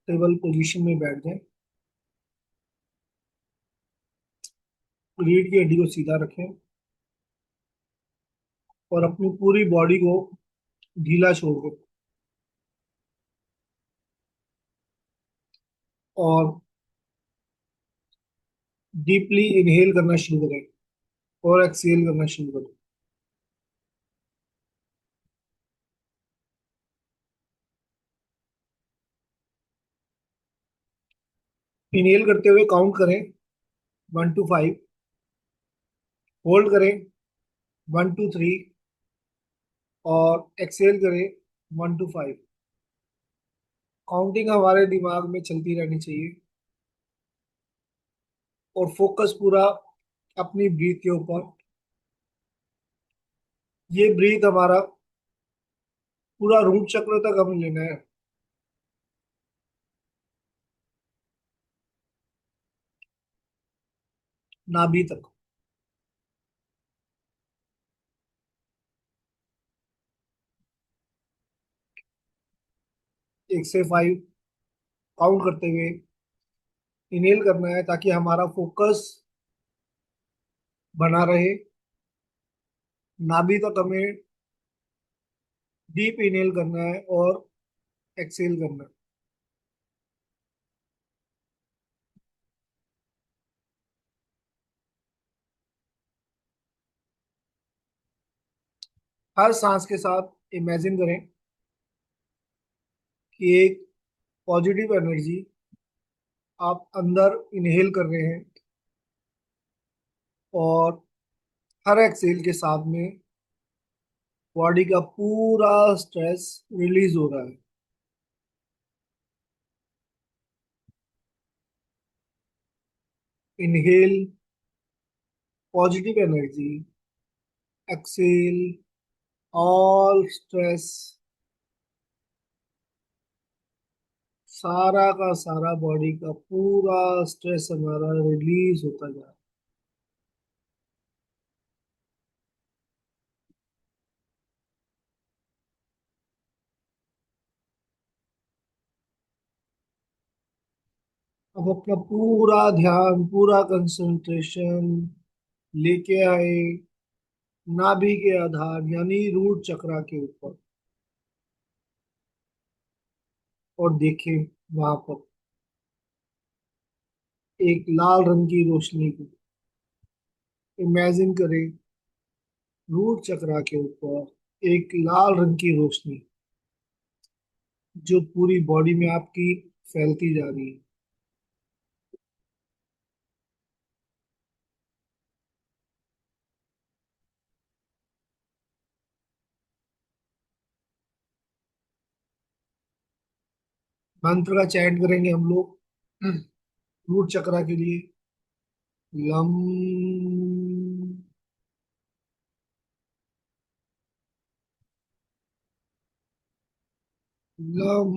Comfortable position में बैठ जाएं। रीढ़ की हड्डी को सीधा रखें और अपनी पूरी बॉडी को ढीला छोड़ दें। और डीपली इनहेल करना शुरू करें और एक्सहेल करना शुरू करें। इनहेल करते हुए काउंट करें 1 to 5। होल्ड करें 1 to 3। और एक्सहेल करें 1 to 5। काउंटिंग हमारे दिमाग में चलती रहनी चाहिए और फोकस पूरा अपनी ब्रीथ के ऊपर। ये ब्रीथ हमारा पूरा रूट चक्र तक हमें लेना है। नाभि तक। 1 से 5 काउंट करते हुए इनहेल करना है ताकि हमारा फोकस बना रहे। नाभि तक हमें डीप इनहेल करना है और एक्सहेल करना है। हर सांस के साथ इमेजिन करें कि एक पॉजिटिव एनर्जी आप अंदर इनहेल कर रहे हैं और हर एक्सहेल के साथ में बॉडी का पूरा स्ट्रेस रिलीज हो रहा है। Inhale positive energy, exhale all stress. सारा का सारा बॉडी का पूरा स्ट्रेस हमारा रिलीज होता जा रहा है। अब अपना पूरा ध्यान, पूरा कंसंट्रेशन लेके आए नाभि के आधार यानी रूट चक्रा के ऊपर। और देखें वहां पर एक लाल रंग की रोशनी को इमेजिन करें। रूट चक्रा के ऊपर एक लाल रंग की रोशनी जो पूरी बॉडी में आपकी फैलती जा रही है। मंत्र का चैंट करेंगे हम लोग रूट चक्रा के लिए। लम लम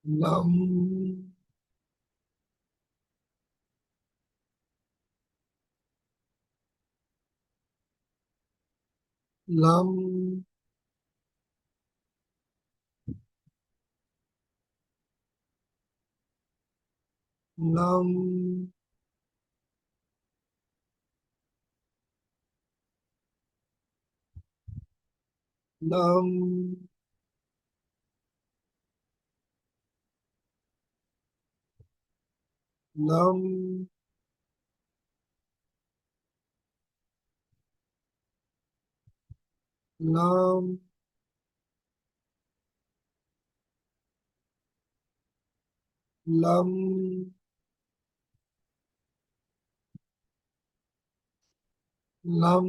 लम लम लम लम लम लम लम लम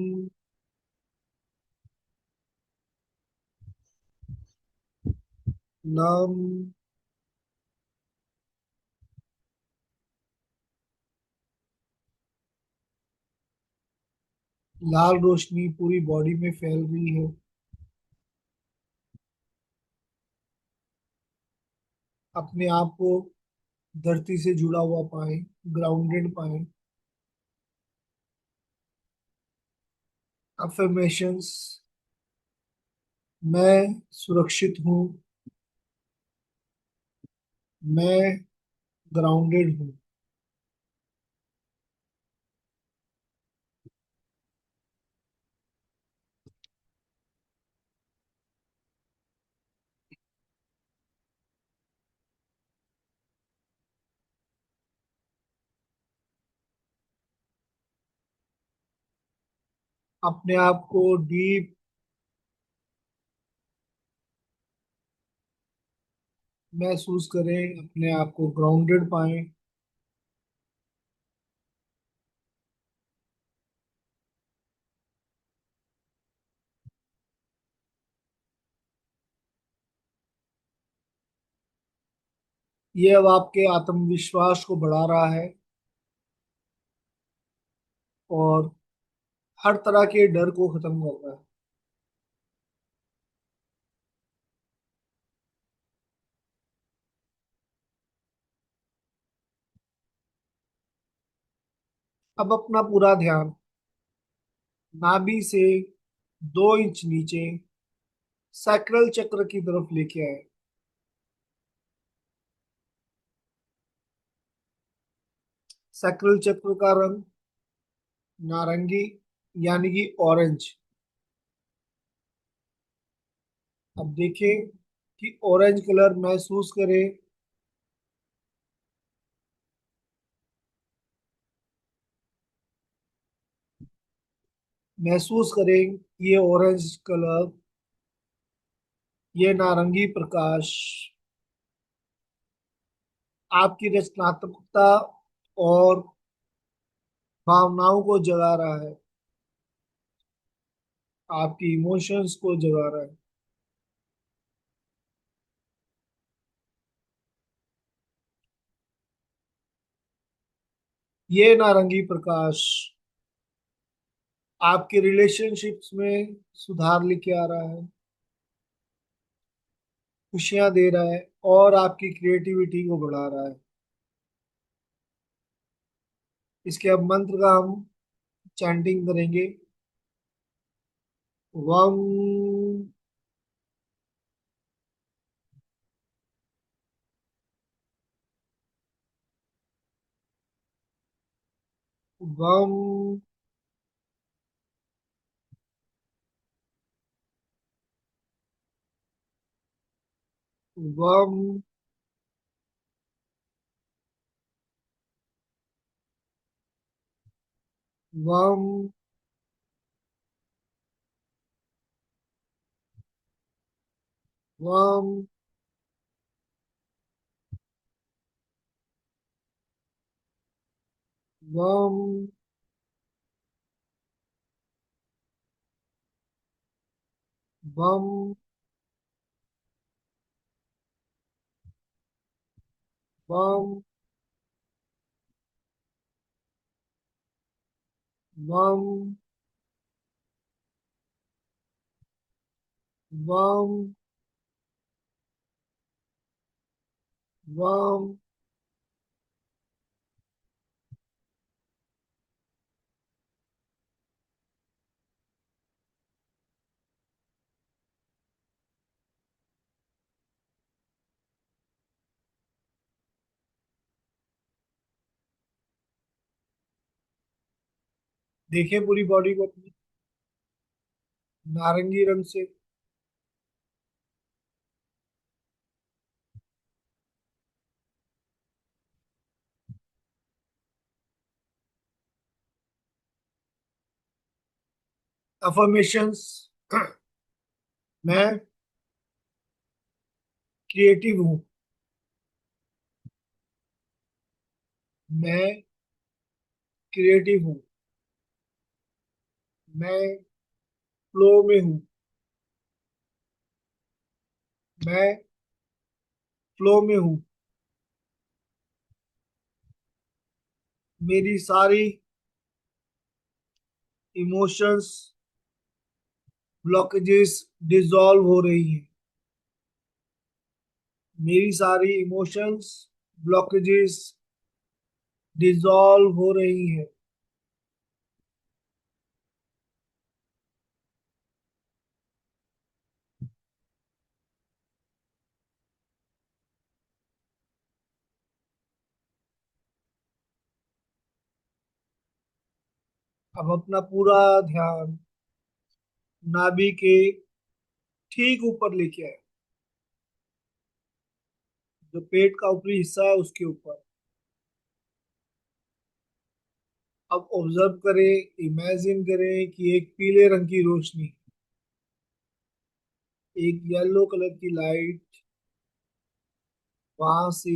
लम। लाल रोशनी पूरी बॉडी में फैल रही है। अपने आप को धरती से जुड़ा हुआ पाए, ग्राउंडेड पाए। अफर्मेशंस। मैं सुरक्षित हूँ। मैं ग्राउंडेड हूँ। अपने आप को डीप महसूस करें, अपने आप को ग्राउंडेड पाएं। ये अब आपके आत्मविश्वास को बढ़ा रहा है और हर तरह के डर को खत्म कर रहा है। अब अपना पूरा ध्यान नाभि से 2 इंच नीचे सैक्रल चक्र की तरफ लेके आए। सैक्रल चक्र का रंग नारंगी, यानी कि ऑरेंज। अब देखें कि ऑरेंज कलर महसूस करें। महसूस करें कि ये ऑरेंज कलर, ये नारंगी प्रकाश आपकी रचनात्मकता और भावनाओं को जगा रहा है, आपकी इमोशंस को जगा रहा है। ये नारंगी प्रकाश आपके रिलेशनशिप्स में सुधार लेके आ रहा है, खुशियां दे रहा है और आपकी क्रिएटिविटी को बढ़ा रहा है। इसके अब मंत्र का हम चैंटिंग करेंगे। वम। वम। वम। वम। वम। वम। वम। वम। वम। वम। वम। देखें पूरी बॉडी को अपनी नारंगी रंग से। अफर्मेशंस। मैं क्रिएटिव हूँ। मैं क्रिएटिव हूँ। मैं फ्लो में हूँ। मैं फ्लो में हूँ। मेरी सारी इमोशंस ब्लॉकेजेस डिसॉल्व हो रही हैं। मेरी सारी इमोशंस ब्लॉकेजेस डिसॉल्व हो रही हैं। अब अपना पूरा ध्यान नाभि के ठीक ऊपर लेके आए, जो पेट का ऊपरी हिस्सा है उसके ऊपर। अब ऑब्जर्व करें, इमेजिन करें कि एक पीले रंग की रोशनी, एक येलो कलर की लाइट वहां से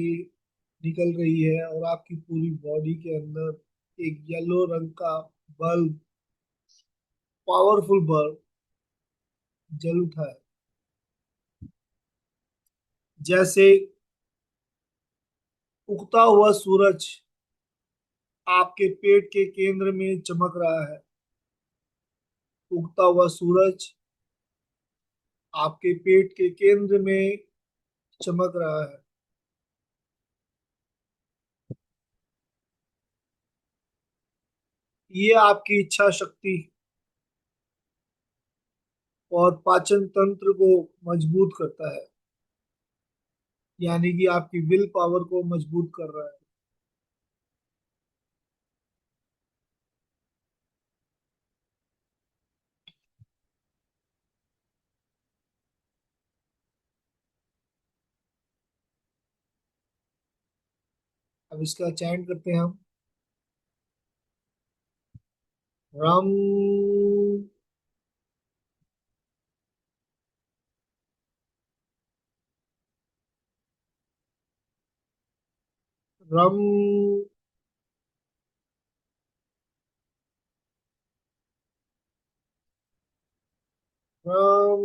निकल रही है और आपकी पूरी बॉडी के अंदर एक येलो रंग का बल्ब, पावरफुल बल्ब जल उठा है। जैसे उगता हुआ सूरज आपके पेट के केंद्र में चमक रहा है। उगता हुआ सूरज आपके पेट के केंद्र में चमक रहा है। ये आपकी इच्छा शक्ति और पाचन तंत्र को मजबूत करता है, यानी कि आपकी विल पावर को मजबूत कर रहा है। अब इसका चयन करते हैं हम। रम। रम। रम।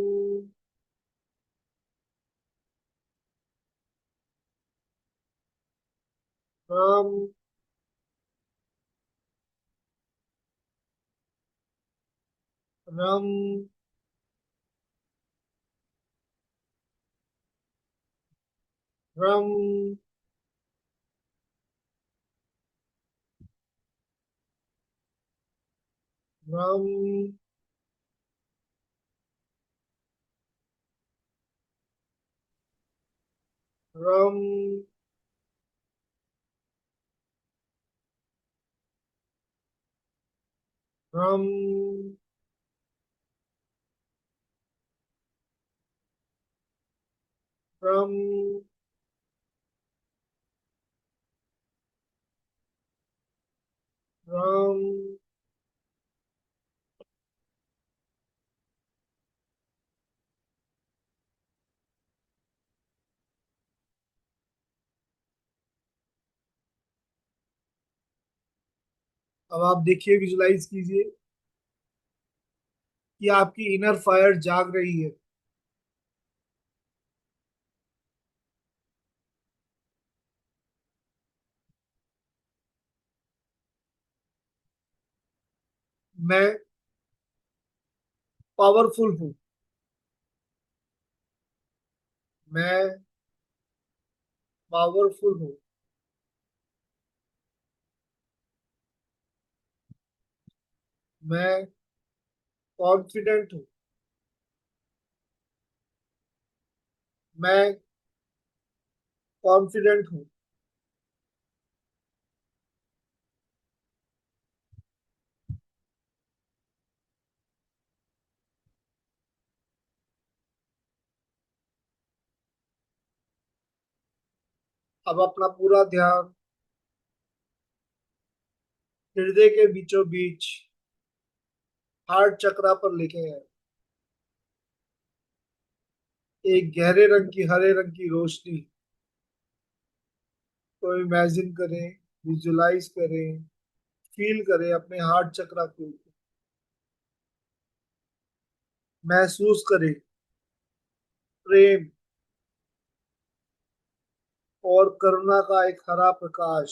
रम। रम। रम। रम। रम। रम। रम। रम। अब आप देखिए, विजुलाइज कीजिए कि आपकी इनर फायर जाग रही है। मैं पावरफुल हूँ। मैं पावरफुल हूँ। मैं कॉन्फिडेंट हूँ। मैं कॉन्फिडेंट हूँ। अब अपना पूरा ध्यान हृदय के बीचों बीच हार्ट चक्रा पर लेके हैं। एक गहरे रंग की, हरे रंग की रोशनी को इमेजिन करें, विजुलाइज करें, फील करें अपने हार्ट चक्रा को। महसूस करें प्रेम और करुणा का एक हरा प्रकाश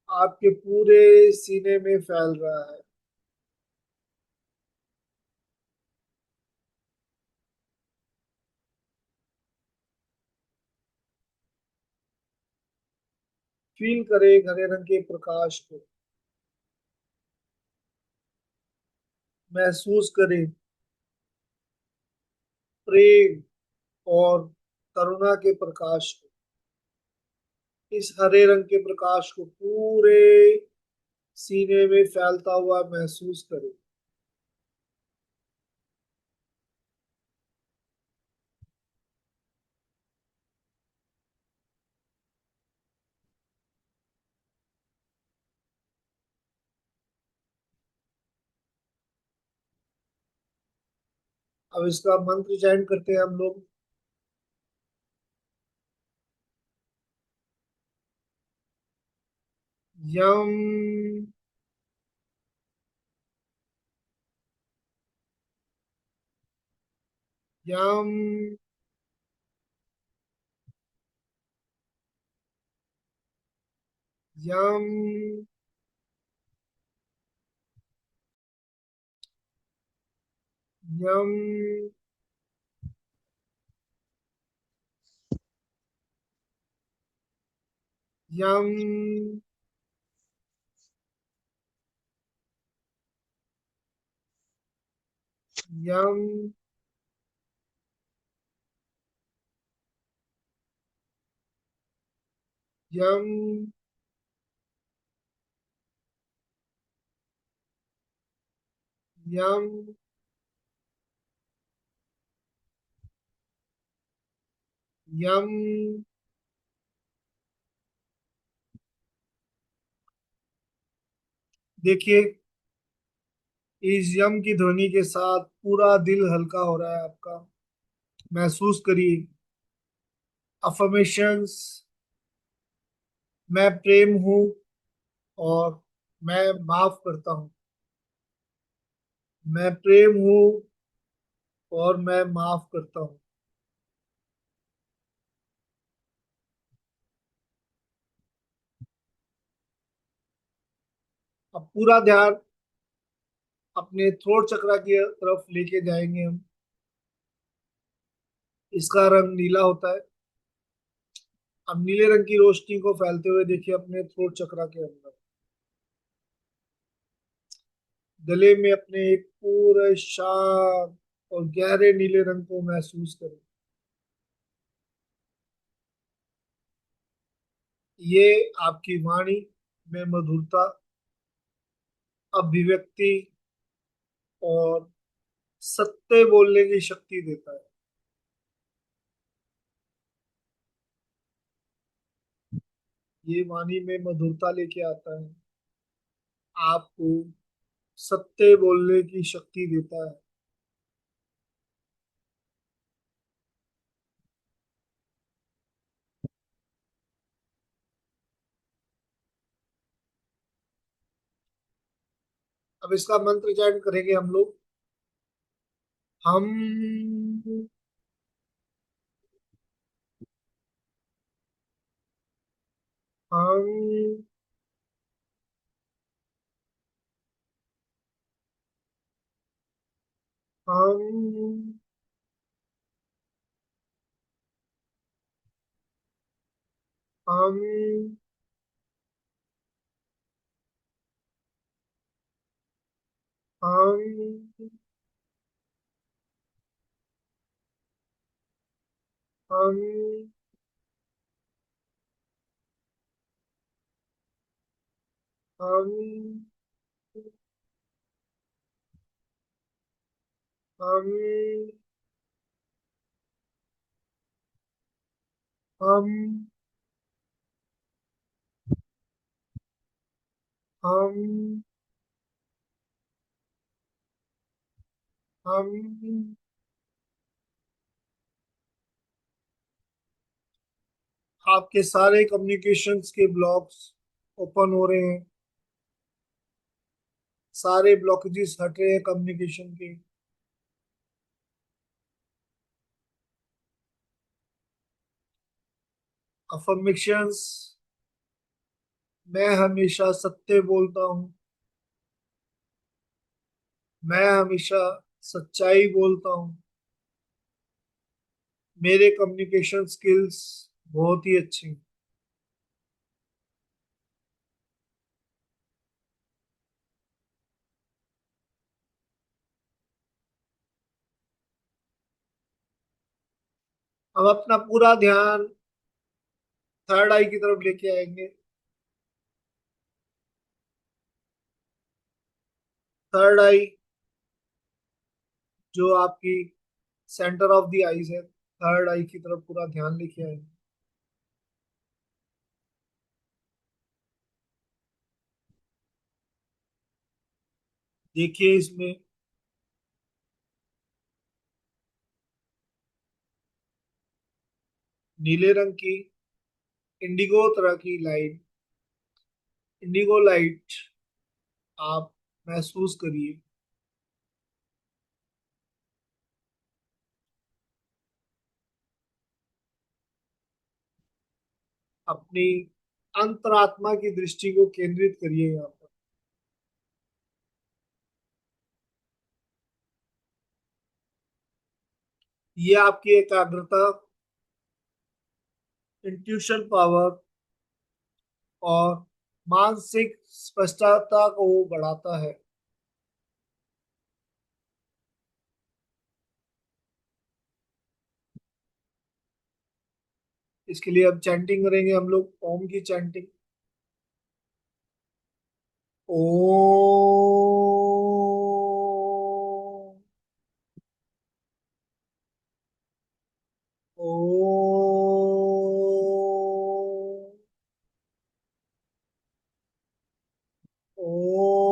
आपके पूरे सीने में फैल रहा है। फील करें हरे रंग के प्रकाश को। महसूस करें प्रेम और करुणा के प्रकाश को। इस हरे रंग के प्रकाश को पूरे सीने में फैलता हुआ महसूस करें। अब इसका मंत्र चयन करते हैं हम लोग। यम यम यम यम यम यम यम यम यम। देखिए, इस यम की ध्वनि के साथ पूरा दिल हल्का हो रहा है आपका। महसूस करिए। अफर्मेशंस। मैं प्रेम हूँ, और मैं माफ करता हूँ। मैं प्रेम हूँ, और मैं माफ करता हूँ। अब पूरा ध्यान अपने थ्रोट चक्रा की तरफ लेके जाएंगे हम। इसका रंग नीला होता है। अब नीले रंग की रोशनी को फैलते हुए देखिए अपने थ्रोट चक्रा के अंदर। गले में अपने एक पूरे शांत और गहरे नीले रंग को महसूस करें। ये आपकी वाणी में मधुरता, अभिव्यक्ति और सत्य बोलने की शक्ति देता है। ये वाणी में मधुरता लेके आता है, आपको सत्य बोलने की शक्ति देता है। अब इसका मंत्र चयन करेंगे हम लोग। हम हम हम हम हम हम हम हम हम हम हम आपके सारे कम्युनिकेशंस के ब्लॉक्स ओपन हो रहे हैं। सारे ब्लॉकेजेस हट रहे हैं कम्युनिकेशन के। अफर्मेशंस। मैं हमेशा सत्य बोलता हूँ। मैं हमेशा सच्चाई बोलता हूँ। मेरे कम्युनिकेशन स्किल्स बहुत ही अच्छे हैं। अब अपना पूरा ध्यान थर्ड आई की तरफ लेके आएंगे। थर्ड आई, जो आपकी सेंटर ऑफ द आईज है, थर्ड आई की तरफ पूरा ध्यान लेके आए। देखिए इसमें नीले रंग की इंडिगो तरह की लाइट, इंडिगो लाइट आप महसूस करिए। अपनी अंतरात्मा की दृष्टि को केंद्रित करिए यहाँ पर। ये आपकी एकाग्रता, इंट्यूशन पावर और मानसिक स्पष्टता को बढ़ाता है। इसके लिए अब चैंटिंग करेंगे हम लोग, ओम की चैंटिंग। ओम। ओम। ओम।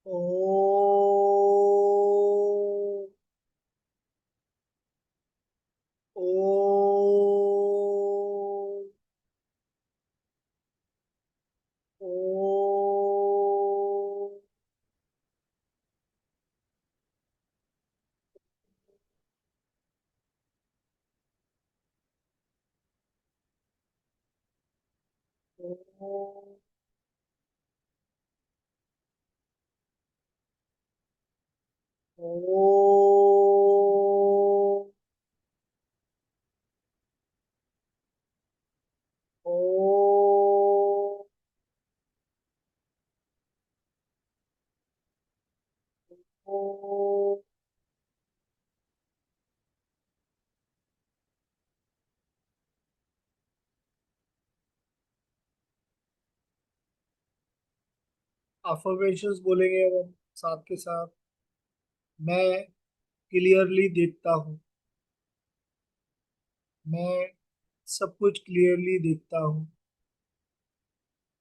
ओम। ओम। ओम। ओम। ओम। ओम। ओम। अफर्मेशंस बोलेंगे अब हम साथ के साथ। मैं क्लियरली देखता हूँ। मैं सब कुछ क्लियरली देखता हूँ।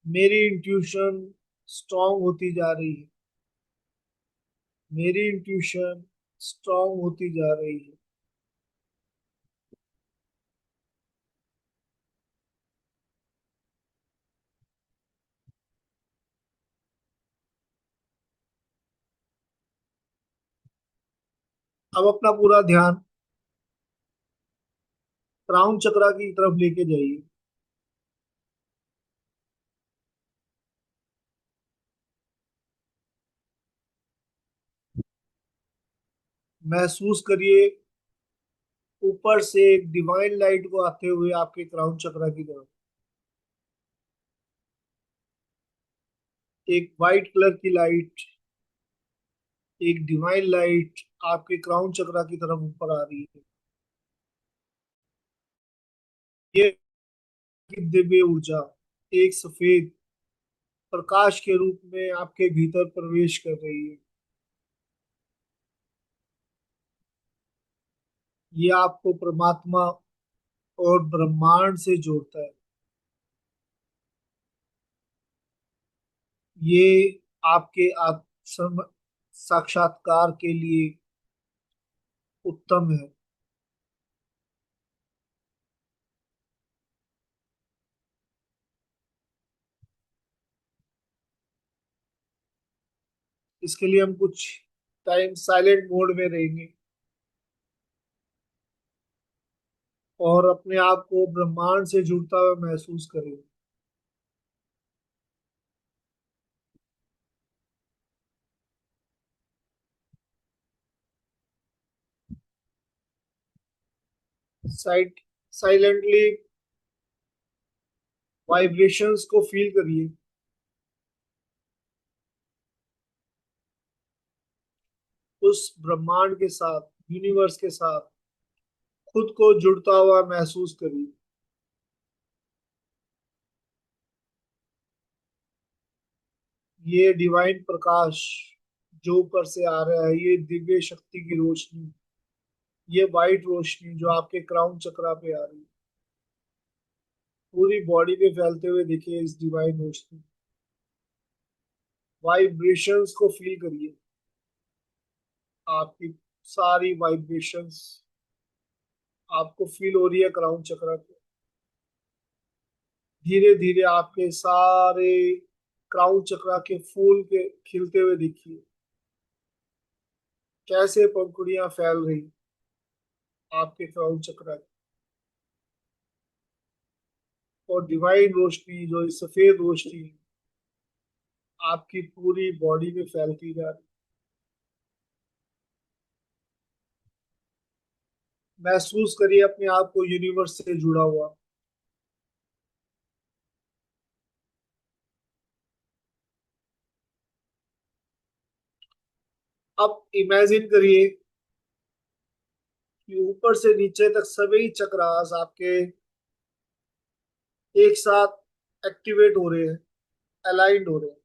मेरी इंट्यूशन स्ट्रांग होती जा रही है। मेरी इंट्यूशन स्ट्रांग होती जा रही है। अब अपना पूरा ध्यान क्राउन चक्रा की तरफ लेके जाइए। महसूस करिए ऊपर से एक डिवाइन लाइट को आते हुए आपके क्राउन चक्रा की तरफ। एक वाइट कलर की लाइट, एक डिवाइन लाइट आपके क्राउन चक्रा की तरफ ऊपर आ रही है। ये की दिव्य ऊर्जा एक सफेद प्रकाश के रूप में आपके भीतर प्रवेश कर रही है। ये आपको परमात्मा और ब्रह्मांड से जोड़ता है। ये आपके आत्म साक्षात्कार के लिए उत्तम है। इसके लिए हम कुछ टाइम साइलेंट मोड में रहेंगे और अपने आप को ब्रह्मांड से जुड़ता हुआ महसूस करेंगे। साइट साइलेंटली वाइब्रेशंस को फील करिए। उस ब्रह्मांड के साथ, यूनिवर्स के साथ खुद को जुड़ता हुआ महसूस करिए। ये डिवाइन प्रकाश जो ऊपर से आ रहा है, ये दिव्य शक्ति की रोशनी, ये वाइट रोशनी जो आपके क्राउन चक्रा पे आ रही है, पूरी बॉडी पे फैलते हुए देखिए इस डिवाइन रोशनी। वाइब्रेशंस को फील करिए, आपकी सारी वाइब्रेशंस आपको फील हो रही है क्राउन चक्रा पे। धीरे धीरे आपके सारे क्राउन चक्रा के फूल के खिलते हुए देखिए, कैसे पंखुड़ियां फैल रही आपके क्राउन चक्रा की। और डिवाइन रोशनी जो इस सफेद रोशनी आपकी पूरी बॉडी में फैलती जा रही। महसूस करिए अपने आप को यूनिवर्स से जुड़ा हुआ। अब इमेजिन करिए कि ऊपर से नीचे तक सभी चक्रास आपके एक साथ एक्टिवेट हो रहे हैं, अलाइंड हो रहे हैं।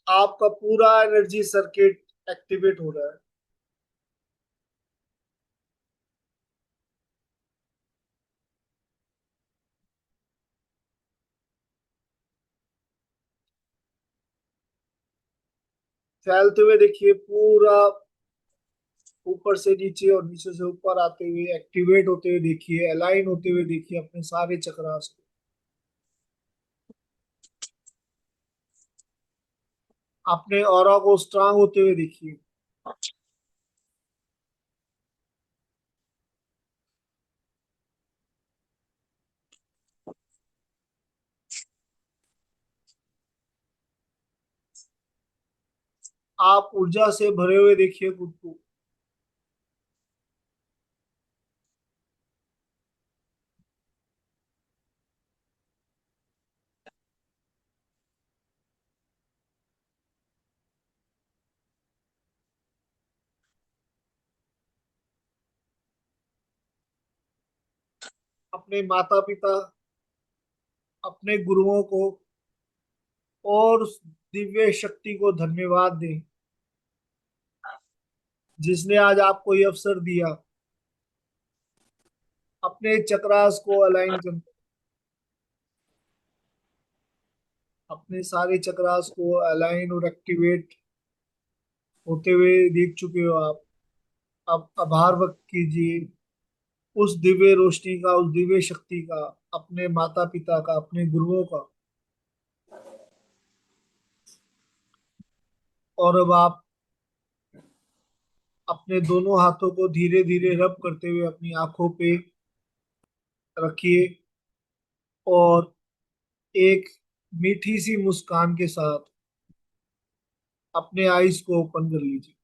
आपका पूरा एनर्जी सर्किट एक्टिवेट हो रहा है। फैलते हुए देखिए पूरा, ऊपर से नीचे और नीचे से ऊपर आते हुए एक्टिवेट होते हुए देखिए, अलाइन होते हुए देखिए अपने सारे चक्रास को। अपने ऑरा को स्ट्रांग होते हुए देखिए। आप ऊर्जा से भरे हुए देखिए खुद को। अपने माता पिता, अपने गुरुओं को और उस दिव्य शक्ति को धन्यवाद दें जिसने आज आपको ये अवसर दिया अपने चक्रास को अलाइन करने। अपने सारे चक्रास को अलाइन और एक्टिवेट होते हुए देख चुके हो आप। अब आभार व्यक्त कीजिए उस दिव्य रोशनी का, उस दिव्य शक्ति का, अपने माता पिता का, अपने गुरुओं का। और अब आप अपने दोनों हाथों को धीरे धीरे रब करते हुए अपनी आंखों पे रखिए और एक मीठी सी मुस्कान के साथ अपने आईज को ओपन कर लीजिए।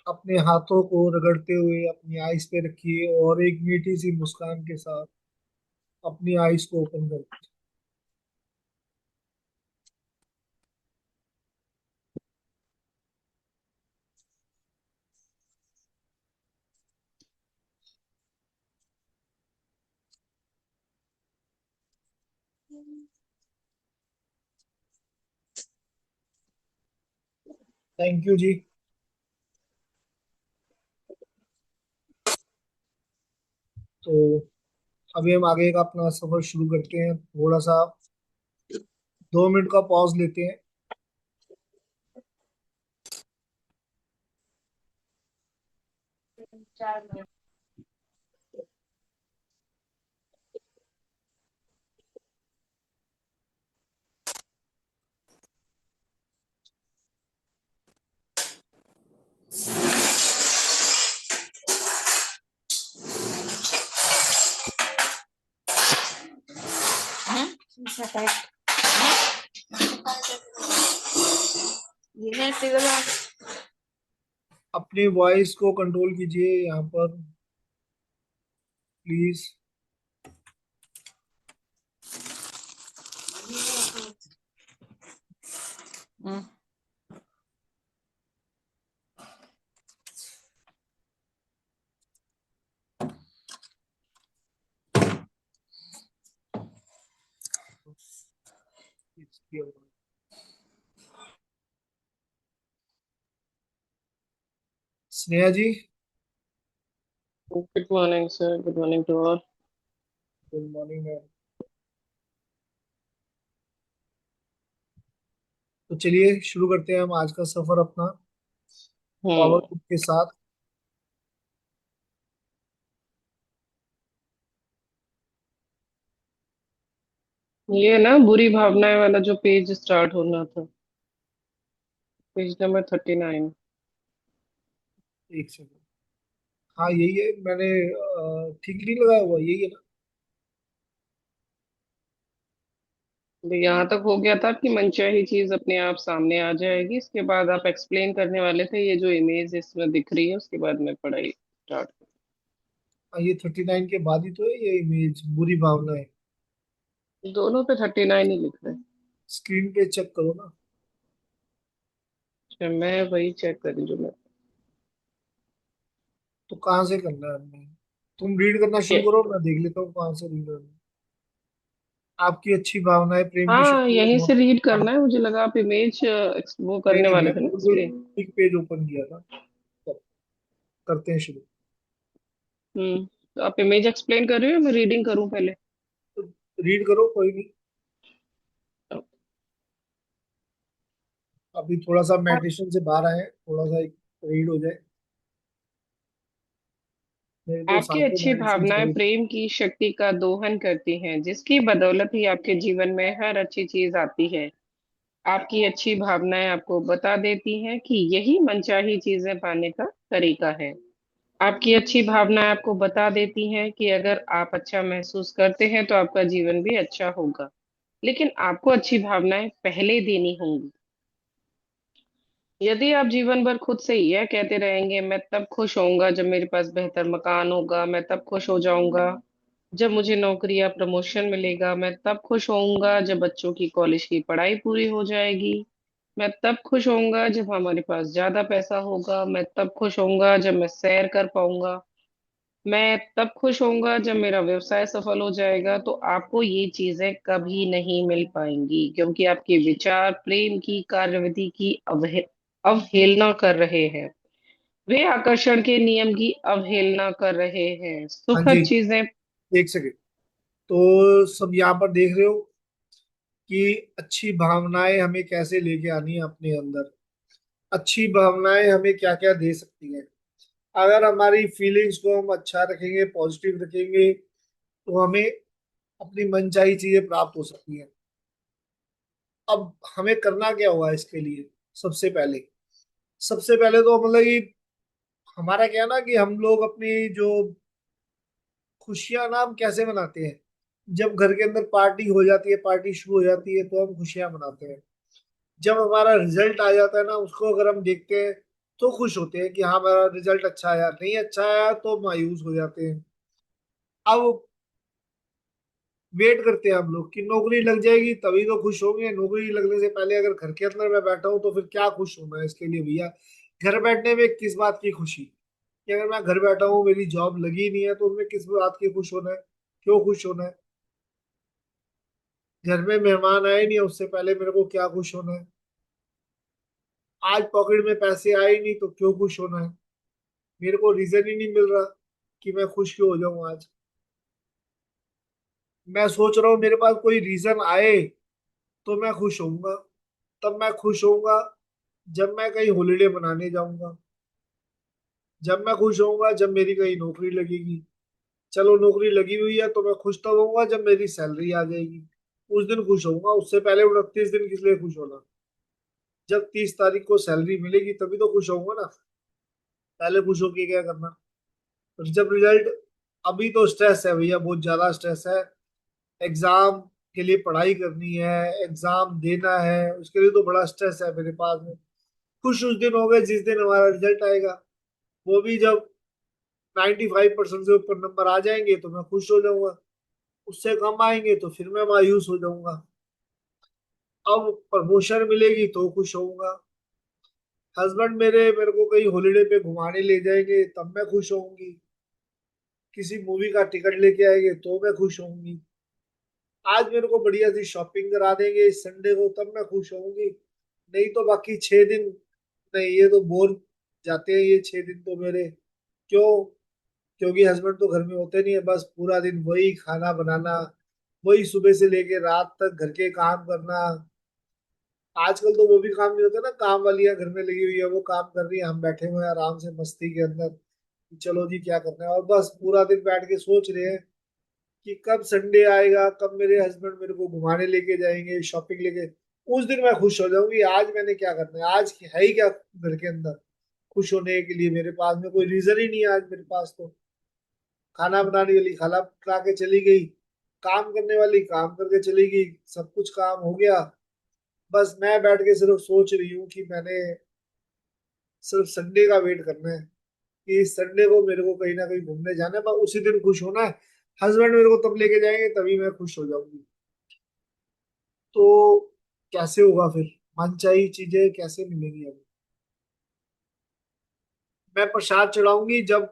अपने हाथों को रगड़ते हुए अपनी आईज पे रखिए और एक मीठी सी मुस्कान के साथ अपनी आईज को ओपन कर। थैंक यू जी। तो अभी हम आगे का अपना सफर शुरू करते हैं। थोड़ा सा 2 मिनट का पॉज लेते हैं। अपनी वॉइस को कंट्रोल कीजिए यहाँ पर please. Sneha ji. Good morning sir, good morning to all. Good morning ma'am. तो चलिए शुरू करते हैं हम आज का सफर अपना पावर हम्म। बुक के साथ। ये ना बुरी भावनाएं वाला जो पेज स्टार्ट होना था, पेज नंबर 39। एक सेकंड। हाँ यही है, मैंने ठीक नहीं लगाया हुआ, यही है ना। यहाँ तक हो गया था कि मनचाही चीज अपने आप सामने आ जाएगी। इसके बाद आप एक्सप्लेन करने वाले थे ये जो इमेज इसमें दिख रही है, उसके बाद मैं पढ़ाई स्टार्ट। हाँ, ये 39 के बाद ही तो है ये इमेज बुरी भावना है। दोनों पे 39 ही लिख रहे हैं। स्क्रीन पे चेक करो ना। अच्छा, मैं वही चेक करी जो मैं। तो कहाँ से करना है हमने? तुम रीड करना शुरू ये, करो, मैं देख लेता हूँ कहाँ से रीड करना है। आपकी अच्छी भावनाएं प्रेम की हाँ, शक्ति यहीं को से रीड आप। करना है। मुझे लगा आप इमेज वो नहीं करने नहीं, वाले थे मैंने ना, बिल्कुल इसलिए। ठीक पेज ओपन किया था। कर- करते हैं शुरू। तो आप इमेज एक्सप्लेन कर रहे हो या मैं रीडिंग करूं पहले? तो रीड करो, कोई नहीं। अभी थोड़ा सा मेडिटेशन से बाहर आए, थोड़ा सा रीड हो जाए। मेरे तो आपकी सातों अच्छी मेडिसिन भावनाएं चल। प्रेम की शक्ति का दोहन करती हैं, जिसकी बदौलत ही आपके जीवन में हर अच्छी चीज आती है। आपकी अच्छी भावनाएं आपको बता देती हैं कि यही मनचाही चीजें पाने का तरीका है। आपकी अच्छी भावनाएं आपको बता देती हैं कि अगर आप अच्छा महसूस करते हैं तो आपका जीवन भी अच्छा होगा। लेकिन आपको अच्छी भावनाएं पहले देनी होंगी। यदि आप जीवन भर खुद से यह कहते रहेंगे, मैं तब खुश होऊंगा जब मेरे पास बेहतर मकान होगा, मैं तब खुश हो जाऊंगा जब मुझे नौकरी या प्रमोशन मिलेगा, मैं तब खुश होऊंगा जब बच्चों की कॉलेज की पढ़ाई पूरी हो जाएगी, मैं तब खुश होऊंगा जब हमारे पास ज्यादा पैसा होगा, मैं तब खुश होऊंगा जब मैं सैर कर पाऊंगा, मैं तब खुश होऊंगा जब मेरा व्यवसाय सफल हो जाएगा, तो आपको ये चीजें कभी नहीं मिल पाएंगी, क्योंकि आपके विचार प्रेम की कार्यविधि की अवहेलना कर रहे हैं। वे आकर्षण के नियम की अवहेलना कर रहे हैं। हाँ जी, सुखद चीजें। एक सेकंड। तो सब यहाँ पर देख रहे हो कि अच्छी भावनाएं हमें कैसे लेके आनी है अपने अंदर। अच्छी भावनाएं हमें क्या क्या दे सकती हैं। अगर हमारी फीलिंग्स को हम अच्छा रखेंगे, पॉजिटिव रखेंगे, तो हमें अपनी मनचाही चीजें प्राप्त हो सकती हैं। अब हमें करना क्या होगा इसके लिए? सबसे पहले सबसे पहले तो मतलब कि हमारा क्या है ना कि हम लोग अपनी जो खुशियां ना हम कैसे मनाते हैं। जब घर के अंदर पार्टी हो जाती है, पार्टी शुरू हो जाती है, तो हम खुशियां मनाते हैं। जब हमारा रिजल्ट आ जाता है ना, उसको अगर हम देखते हैं तो खुश होते हैं कि हाँ हमारा रिजल्ट अच्छा आया। नहीं अच्छा आया तो मायूस हो जाते हैं। अब वेट करते हैं हम लोग कि नौकरी लग जाएगी तभी तो खुश होंगे। नौकरी लगने से पहले अगर घर के अंदर मैं बैठा हूं तो फिर क्या खुश होना है इसके लिए भैया? घर बैठने में किस बात की खुशी कि अगर मैं घर बैठा हूँ, मेरी जॉब लगी नहीं है, तो उसमें किस बात की खुश होना है? क्यों खुश होना है? घर में मेहमान आए नहीं है, उससे पहले मेरे को क्या खुश होना है? आज पॉकेट में पैसे आए नहीं तो क्यों खुश होना है? मेरे को रीजन ही नहीं मिल रहा कि मैं खुश क्यों हो जाऊं आज। मैं सोच रहा हूँ मेरे पास कोई रीजन आए तो मैं खुश होऊंगा। तब मैं खुश होऊंगा जब मैं कहीं हॉलीडे मनाने जाऊंगा। जब मैं खुश होऊंगा जब मेरी कहीं नौकरी लगेगी। चलो नौकरी लगी हुई है तो मैं खुश तब होऊंगा जब मेरी सैलरी आ जाएगी। उस दिन खुश होऊंगा, उससे पहले 29 दिन किस लिए खुश होना? जब 30 तारीख को सैलरी मिलेगी तभी तो खुश होऊंगा ना। पहले खुश होके क्या करना? और जब रिजल्ट, अभी तो स्ट्रेस है भैया, बहुत ज्यादा स्ट्रेस है। एग्जाम के लिए पढ़ाई करनी है, एग्जाम देना है, उसके लिए तो बड़ा स्ट्रेस है मेरे पास में। खुश उस दिन हो गए जिस दिन हमारा रिजल्ट आएगा। वो भी जब 95% से ऊपर नंबर आ जाएंगे तो मैं खुश हो जाऊंगा। उससे कम आएंगे तो फिर मैं मायूस हो जाऊंगा। अब प्रमोशन मिलेगी तो खुश होऊंगा। हस्बैंड मेरे को कहीं हॉलीडे पे घुमाने ले जाएंगे तब मैं खुश होऊंगी। किसी मूवी का टिकट लेके आएंगे तो मैं खुश होऊंगी। आज मेरे को बढ़िया सी शॉपिंग करा देंगे इस संडे को तब मैं खुश होऊंगी। नहीं तो बाकी 6 दिन नहीं, ये तो बोर। जाते हैं ये 6 दिन तो मेरे। क्यों? क्योंकि हस्बैंड तो घर में होते नहीं है, बस पूरा दिन वही खाना बनाना, वही सुबह से लेके रात तक घर के काम करना। आजकल तो वो भी काम नहीं होता ना, काम वालियां घर में लगी हुई है, वो काम कर रही है, हम बैठे हुए हैं आराम से मस्ती के अंदर कि चलो जी क्या करना है, और बस पूरा दिन बैठ के सोच रहे हैं कि कब संडे आएगा, कब मेरे हस्बैंड मेरे को घुमाने लेके जाएंगे, शॉपिंग लेके। उस दिन मैं खुश हो जाऊंगी, आज मैंने क्या करना है, आज है ही क्या घर के अंदर खुश होने के लिए, मेरे पास में कोई रीजन ही नहीं है आज मेरे पास तो। खाना बनाने वाली खाना बना के चली गई, काम करने वाली काम करके चली गई, सब कुछ काम हो गया। बस मैं बैठ के सिर्फ सोच रही हूँ कि मैंने सिर्फ संडे का वेट करना है, कि इस संडे को मेरे को कहीं ना कहीं घूमने जाना है, बस उसी दिन खुश होना है। हस्बैंड मेरे को तब लेके जाएंगे तभी मैं खुश हो जाऊंगी। तो कैसे होगा फिर? मनचाही चीजें कैसे मिलेंगी अब? मैं प्रसाद चढ़ाऊंगी जब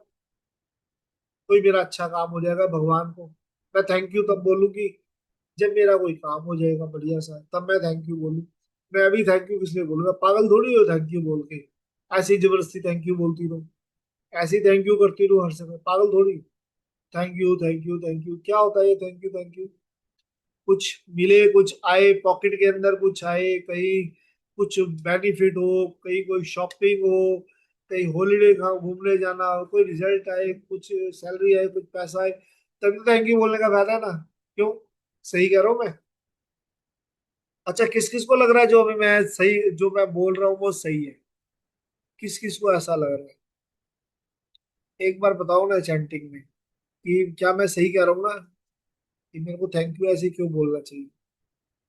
कोई मेरा अच्छा काम हो जाएगा भगवान को। मैं थैंक यू तब बोलूंगी जब मेरा कोई काम हो जाएगा बढ़िया सा, तब मैं थैंक यू बोलूँ। मैं अभी थैंक यू किस लिए बोलूंगा? पागल थोड़ी हो थैंक यू बोल के ऐसे ही जबरदस्ती थैंक यू बोलती रहूं, ऐसे ही थैंक यू करती रहूं हर समय, पागल थोड़ी। Thank you thank you thank you क्या होता है ये थैंक यू थैंक यू? कुछ मिले, कुछ आए पॉकेट के अंदर, कुछ आए कहीं, कुछ बेनिफिट हो, कहीं कोई शॉपिंग हो, कहीं हॉलीडे कहाँ घूमने जाना हो, कोई रिजल्ट आए, कुछ सैलरी आए, कुछ पैसा आए, तभी तो थैंक यू बोलने का फायदा है ना। क्यों? सही कह रहा हूँ मैं? अच्छा, किस किस को लग रहा है जो अभी मैं सही, जो मैं बोल रहा हूँ वो सही है? किस किस को ऐसा लग रहा है? एक बार बताओ ना चैंटिंग में कि क्या मैं सही कह रहा हूँ ना, कि मेरे को थैंक यू ऐसे क्यों बोलना चाहिए?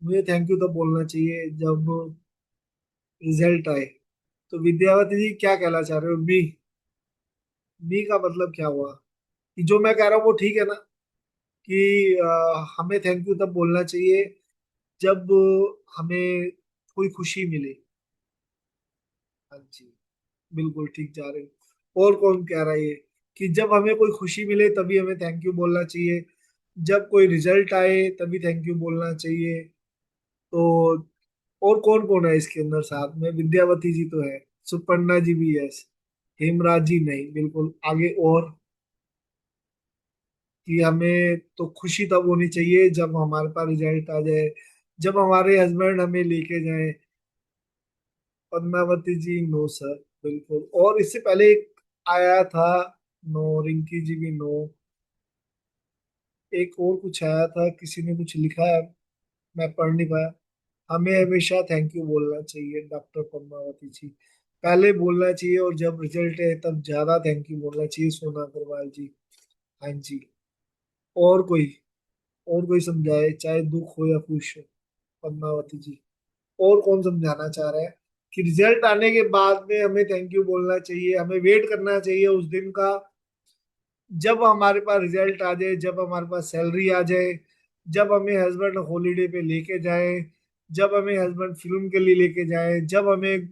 मुझे थैंक यू तब बोलना चाहिए जब रिजल्ट आए। तो विद्यावती जी क्या कहना चाह रहे हो? मी का मतलब क्या हुआ? कि जो मैं कह रहा हूँ वो ठीक है ना, कि हमें थैंक यू तब बोलना चाहिए जब हमें कोई खुशी मिले। हाँ जी, बिल्कुल ठीक जा रहे हो। और कौन कह रहा है ये, कि जब हमें कोई खुशी मिले तभी हमें थैंक यू बोलना चाहिए, जब कोई रिजल्ट आए तभी थैंक यू बोलना चाहिए। तो और कौन कौन है इसके अंदर साथ में? विद्यावती जी तो है, सुपर्णा जी भी है, हेमराज जी नहीं, बिल्कुल आगे और, कि हमें तो खुशी तब होनी चाहिए जब हमारे पास रिजल्ट आ जाए, जब हमारे हस्बैंड हमें लेके जाए। पद्मावती जी नो सर, बिल्कुल। और इससे पहले एक आया था, नो। रिंकी जी भी नो। एक और कुछ आया था, किसी ने कुछ लिखा है, मैं पढ़ नहीं पाया। हमें हमेशा थैंक यू बोलना चाहिए, डॉक्टर पद्मावती जी। पहले बोलना चाहिए और जब रिजल्ट है तब ज्यादा थैंक यू बोलना चाहिए, सोना अग्रवाल जी। हाँ जी। और कोई, और कोई समझाए, चाहे दुख हो या खुश हो? पद्मावती जी और कौन समझाना चाह रहा है कि रिजल्ट आने के बाद में हमें थैंक यू बोलना चाहिए, हमें वेट करना चाहिए उस दिन का, जब हमारे पास रिजल्ट आ जाए, जब हमारे पास सैलरी आ जाए, जब हमें हस्बैंड हॉलीडे पे लेके जाए, जब हमें हस्बैंड फिल्म के लिए लेके जाए, जब हमें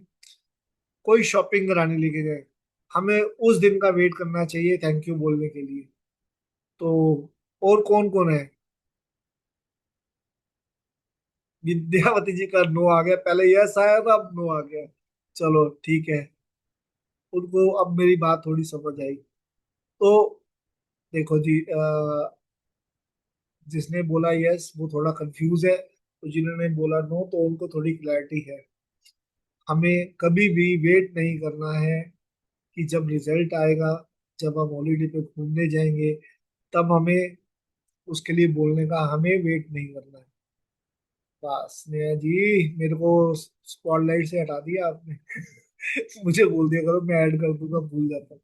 कोई शॉपिंग कराने लेके जाए, हमें उस दिन का वेट करना चाहिए थैंक यू बोलने के लिए। तो और कौन कौन है? विद्यावती जी का नो आ गया, पहले यस आया था अब नो आ गया। चलो ठीक है, उनको अब मेरी बात थोड़ी समझ आई। तो देखो जी, जिसने बोला यस वो थोड़ा कंफ्यूज है, तो जिन्होंने बोला नो तो उनको थोड़ी क्लैरिटी है। हमें कभी भी वेट नहीं करना है कि जब रिजल्ट आएगा, जब हम हॉलीडे पे घूमने जाएंगे, तब हमें उसके लिए बोलने का, हमें वेट नहीं करना है। बस नेहा जी, मेरे को स्पॉटलाइट से हटा दिया आपने। मुझे बोल दिया करो, मैं ऐड कर दूंगा, भूल जाता हूँ।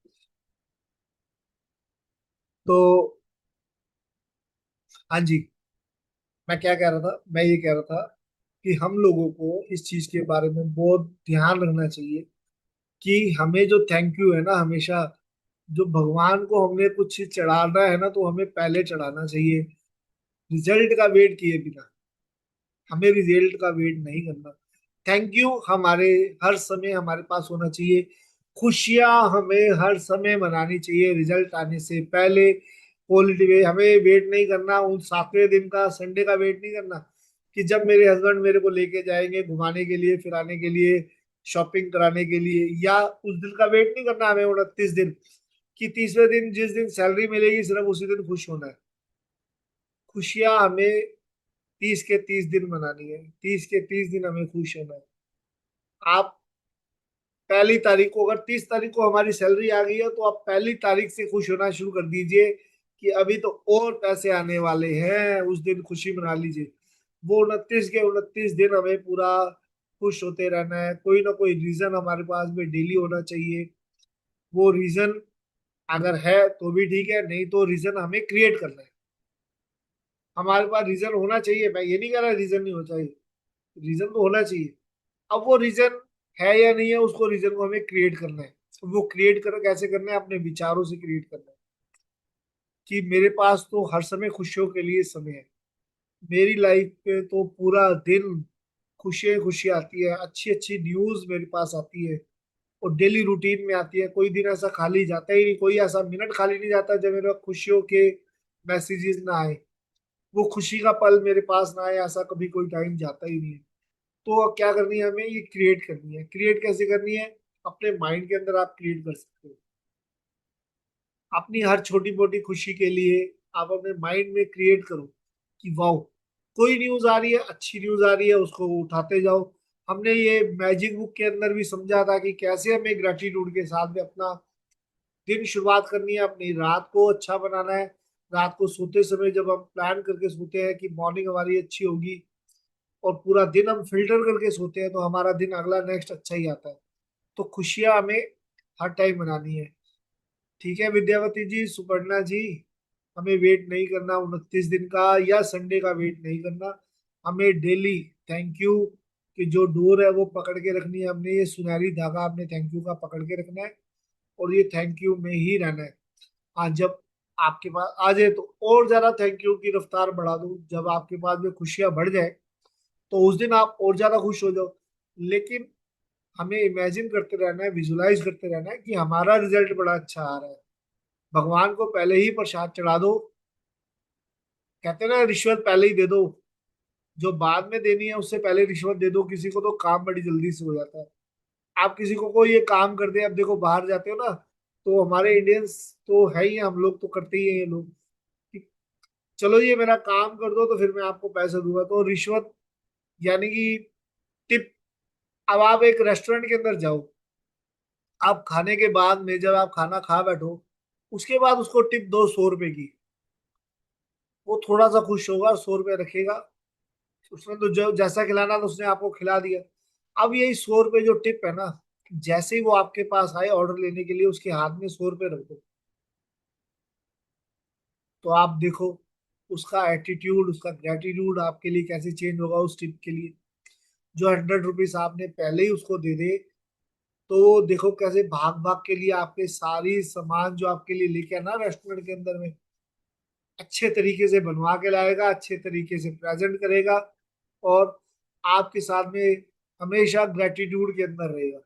तो हाँ जी, मैं क्या कह रहा था, मैं ये कह रहा था कि हम लोगों को इस चीज के बारे में बहुत ध्यान रखना चाहिए कि हमें जो थैंक यू है ना, हमेशा जो भगवान को हमने कुछ चीज चढ़ाना है ना, तो हमें पहले चढ़ाना चाहिए, रिजल्ट का वेट किए बिना। हमें रिजल्ट का वेट नहीं करना। थैंक यू हमारे हर समय हमारे पास होना चाहिए, खुशियां हमें हर समय मनानी चाहिए रिजल्ट आने से पहले। पॉजिटिव, हमें वेट नहीं करना उन 7वें दिन का, संडे का वेट नहीं करना कि जब मेरे हस्बैंड मेरे को लेके जाएंगे घुमाने के लिए, फिराने के लिए, शॉपिंग कराने के लिए, या उस दिन का वेट नहीं करना हमें 29 दिन, कि 30वें दिन जिस दिन सैलरी मिलेगी सिर्फ उसी दिन खुश होना है। खुशियां हमें 30 के 30 दिन मनानी है, 30 के 30 दिन हमें खुश होना है। आप 1 तारीख को, अगर 30 तारीख को हमारी सैलरी आ गई है तो आप 1 तारीख से खुश होना शुरू कर दीजिए कि अभी तो और पैसे आने वाले हैं, उस दिन खुशी मना लीजिए। वो 29 के 29 दिन हमें पूरा खुश होते रहना है। कोई ना कोई रीजन हमारे पास में डेली होना चाहिए। वो रीजन अगर है तो भी ठीक है, नहीं तो रीजन हमें क्रिएट करना है। हमारे पास रीजन होना चाहिए, मैं ये नहीं कह रहा रीजन नहीं होना चाहिए, रीजन तो होना चाहिए। अब वो रीजन है या नहीं है, उसको रीजन को हमें क्रिएट करना है। वो क्रिएट कर कैसे करना है, अपने विचारों से क्रिएट करना है। कि मेरे पास तो हर समय खुशियों के लिए समय है। मेरी लाइफ पे तो पूरा दिन खुशियाँ खुशियाँ आती है, अच्छी अच्छी न्यूज मेरे पास आती है, और डेली रूटीन में आती है। कोई दिन ऐसा खाली जाता ही नहीं, कोई ऐसा मिनट खाली नहीं जाता जब मेरे पास खुशियों के मैसेजेस ना आए, वो खुशी का पल मेरे पास ना आए, ऐसा कभी कोई टाइम जाता ही नहीं है। तो क्या करनी है हमें, ये क्रिएट करनी है। क्रिएट कैसे करनी है, अपने माइंड के अंदर आप क्रिएट कर सकते हो। अपनी हर छोटी मोटी खुशी के लिए आप अपने माइंड में क्रिएट करो कि वाह, कोई न्यूज आ रही है, अच्छी न्यूज आ रही है, उसको उठाते जाओ। हमने ये मैजिक बुक के अंदर भी समझा था कि कैसे हमें ग्रेटिट्यूड के साथ में अपना दिन शुरुआत करनी है, अपनी रात को अच्छा बनाना है। रात को सोते समय जब हम प्लान करके सोते हैं कि मॉर्निंग हमारी अच्छी होगी, और पूरा दिन हम फिल्टर करके सोते हैं, तो हमारा दिन अगला नेक्स्ट अच्छा ही आता है। तो खुशियां हमें हर टाइम मनानी है। ठीक है विद्यावती जी, सुपर्णा जी, हमें वेट नहीं करना 29 दिन का, या संडे का वेट नहीं करना। हमें डेली थैंक यू की जो डोर है वो पकड़ के रखनी है। हमने ये सुनहरी धागा अपने थैंक यू का पकड़ के रखना है, और ये थैंक यू में ही रहना है। हाँ, जब आपके पास आ जाए तो और ज्यादा थैंक यू की रफ्तार बढ़ा दो। जब आपके पास में खुशियां बढ़ जाए तो उस दिन आप और ज्यादा खुश हो जाओ। लेकिन हमें इमेजिन करते रहना है, विजुलाइज करते रहना है कि हमारा रिजल्ट बड़ा अच्छा आ रहा है। भगवान को पहले ही प्रसाद चढ़ा दो। कहते हैं ना, रिश्वत पहले ही दे दो। जो बाद में देनी है उससे पहले रिश्वत दे दो किसी को, तो काम बड़ी जल्दी से हो जाता है। आप किसी को कोई ये काम कर दे, अब देखो बाहर जाते हो ना, तो हमारे इंडियंस तो है ही, हम लोग तो करते ही है ये लोग, कि चलो ये मेरा काम कर दो तो फिर मैं आपको पैसे दूंगा, तो रिश्वत यानी कि टिप। अब आप एक रेस्टोरेंट के अंदर जाओ, आप खाने के बाद में जब आप खाना खा बैठो, उसके बाद उसको टिप दो 100 रुपए की। वो थोड़ा सा खुश होगा, 100 रुपए रखेगा। उसने तो जो जैसा खिलाना था उसने आपको खिला दिया। अब यही 100 रुपए जो टिप है ना, जैसे ही वो आपके पास आए ऑर्डर लेने के लिए, उसके हाथ में 100 रुपए रख दो। तो आप देखो उसका एटीट्यूड, उसका ग्रेटिट्यूड आपके लिए कैसे चेंज होगा उस टिप के लिए। जो 100 रुपीज आपने पहले ही उसको दे दे, तो देखो कैसे भाग भाग के लिए आपके सारी सामान जो आपके लिए लेके आना रेस्टोरेंट के अंदर में, अच्छे तरीके से बनवा के लाएगा, अच्छे तरीके से प्रेजेंट करेगा, और आपके साथ में हमेशा ग्रेटिट्यूड के अंदर रहेगा।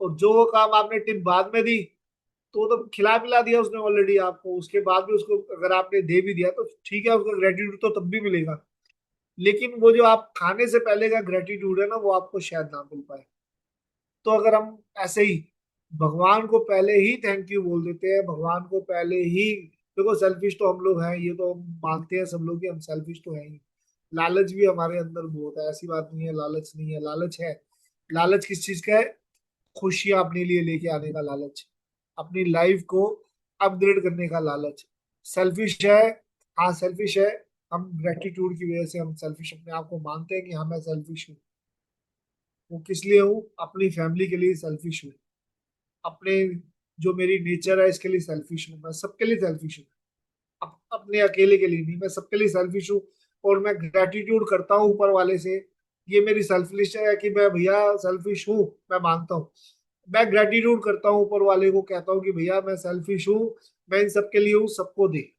और जो काम आपने टिप बाद में दी, तो खिला पिला दिया उसने ऑलरेडी आपको, उसके बाद भी उसको अगर आपने दे भी दिया तो ठीक है, उसका ग्रेटिट्यूड तो तब भी मिलेगा। लेकिन वो जो आप खाने से पहले का ग्रेटिट्यूड है ना, वो आपको शायद ना मिल पाए। तो अगर हम ऐसे ही भगवान को पहले ही थैंक यू बोल देते हैं, भगवान को पहले ही, देखो सेल्फिश तो हम लोग हैं, ये तो हम मानते हैं सब लोग कि हम सेल्फिश तो हैं ही। लालच भी हमारे अंदर बहुत है, ऐसी बात नहीं है लालच नहीं है, लालच है। लालच किस चीज का है, खुशियां अपने लिए लेके आने का लालच, अपनी लाइफ को अपग्रेड करने का लालच। सेल्फिश है, हाँ सेल्फिश है। हम ग्रेटिट्यूड की वजह से हम सेल्फिश अपने आप को मानते हैं कि हाँ मैं सेल्फिश हूँ। वो किस लिए हूँ, अपनी फैमिली के लिए सेल्फिश हूँ, अपने जो मेरी नेचर है इसके लिए सेल्फिश हूँ, मैं सबके लिए सेल्फिश हूँ। अपने अकेले के लिए नहीं, मैं सबके लिए सेल्फिश हूँ। और मैं ग्रेटिट्यूड करता हूँ ऊपर वाले से। ये मेरी सेल्फिश है कि मैं भैया सेल्फिश हूँ, मैं मानता हूँ। मैं ग्रेटिट्यूड करता हूँ ऊपर वाले को, कहता हूँ कि भैया मैं सेल्फिश हूँ, मैं इन सबके लिए हूँ, सबको दे।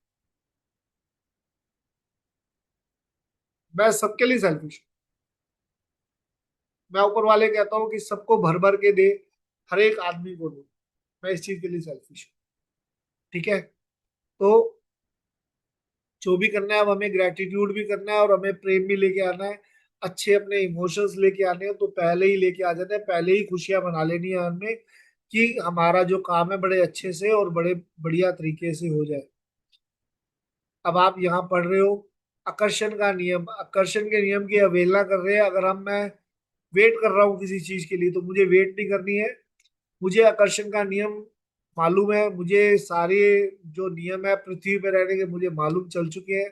मैं सबके लिए सेल्फिश हूँ। मैं ऊपर वाले कहता हूँ कि सबको भर भर के दे, हर एक आदमी को दे। मैं इस चीज के लिए सेल्फिश हूँ। ठीक है। तो जो भी करना है, अब हमें ग्रेटिट्यूड भी करना है और हमें प्रेम भी लेके आना है। अच्छे अपने इमोशंस लेके आने हैं तो पहले ही लेके आ जाते हैं, पहले ही खुशियां मना लेनी है हमने कि हमारा जो काम है बड़े अच्छे से और बड़े बढ़िया तरीके से हो जाए। अब आप यहाँ पढ़ रहे हो आकर्षण का नियम, आकर्षण के नियम की अवहेलना कर रहे हैं। अगर हम मैं वेट कर रहा हूँ किसी चीज के लिए तो मुझे वेट नहीं करनी है। मुझे आकर्षण का नियम मालूम है, मुझे सारे जो नियम है पृथ्वी पे रहने के मुझे मालूम चल चुके हैं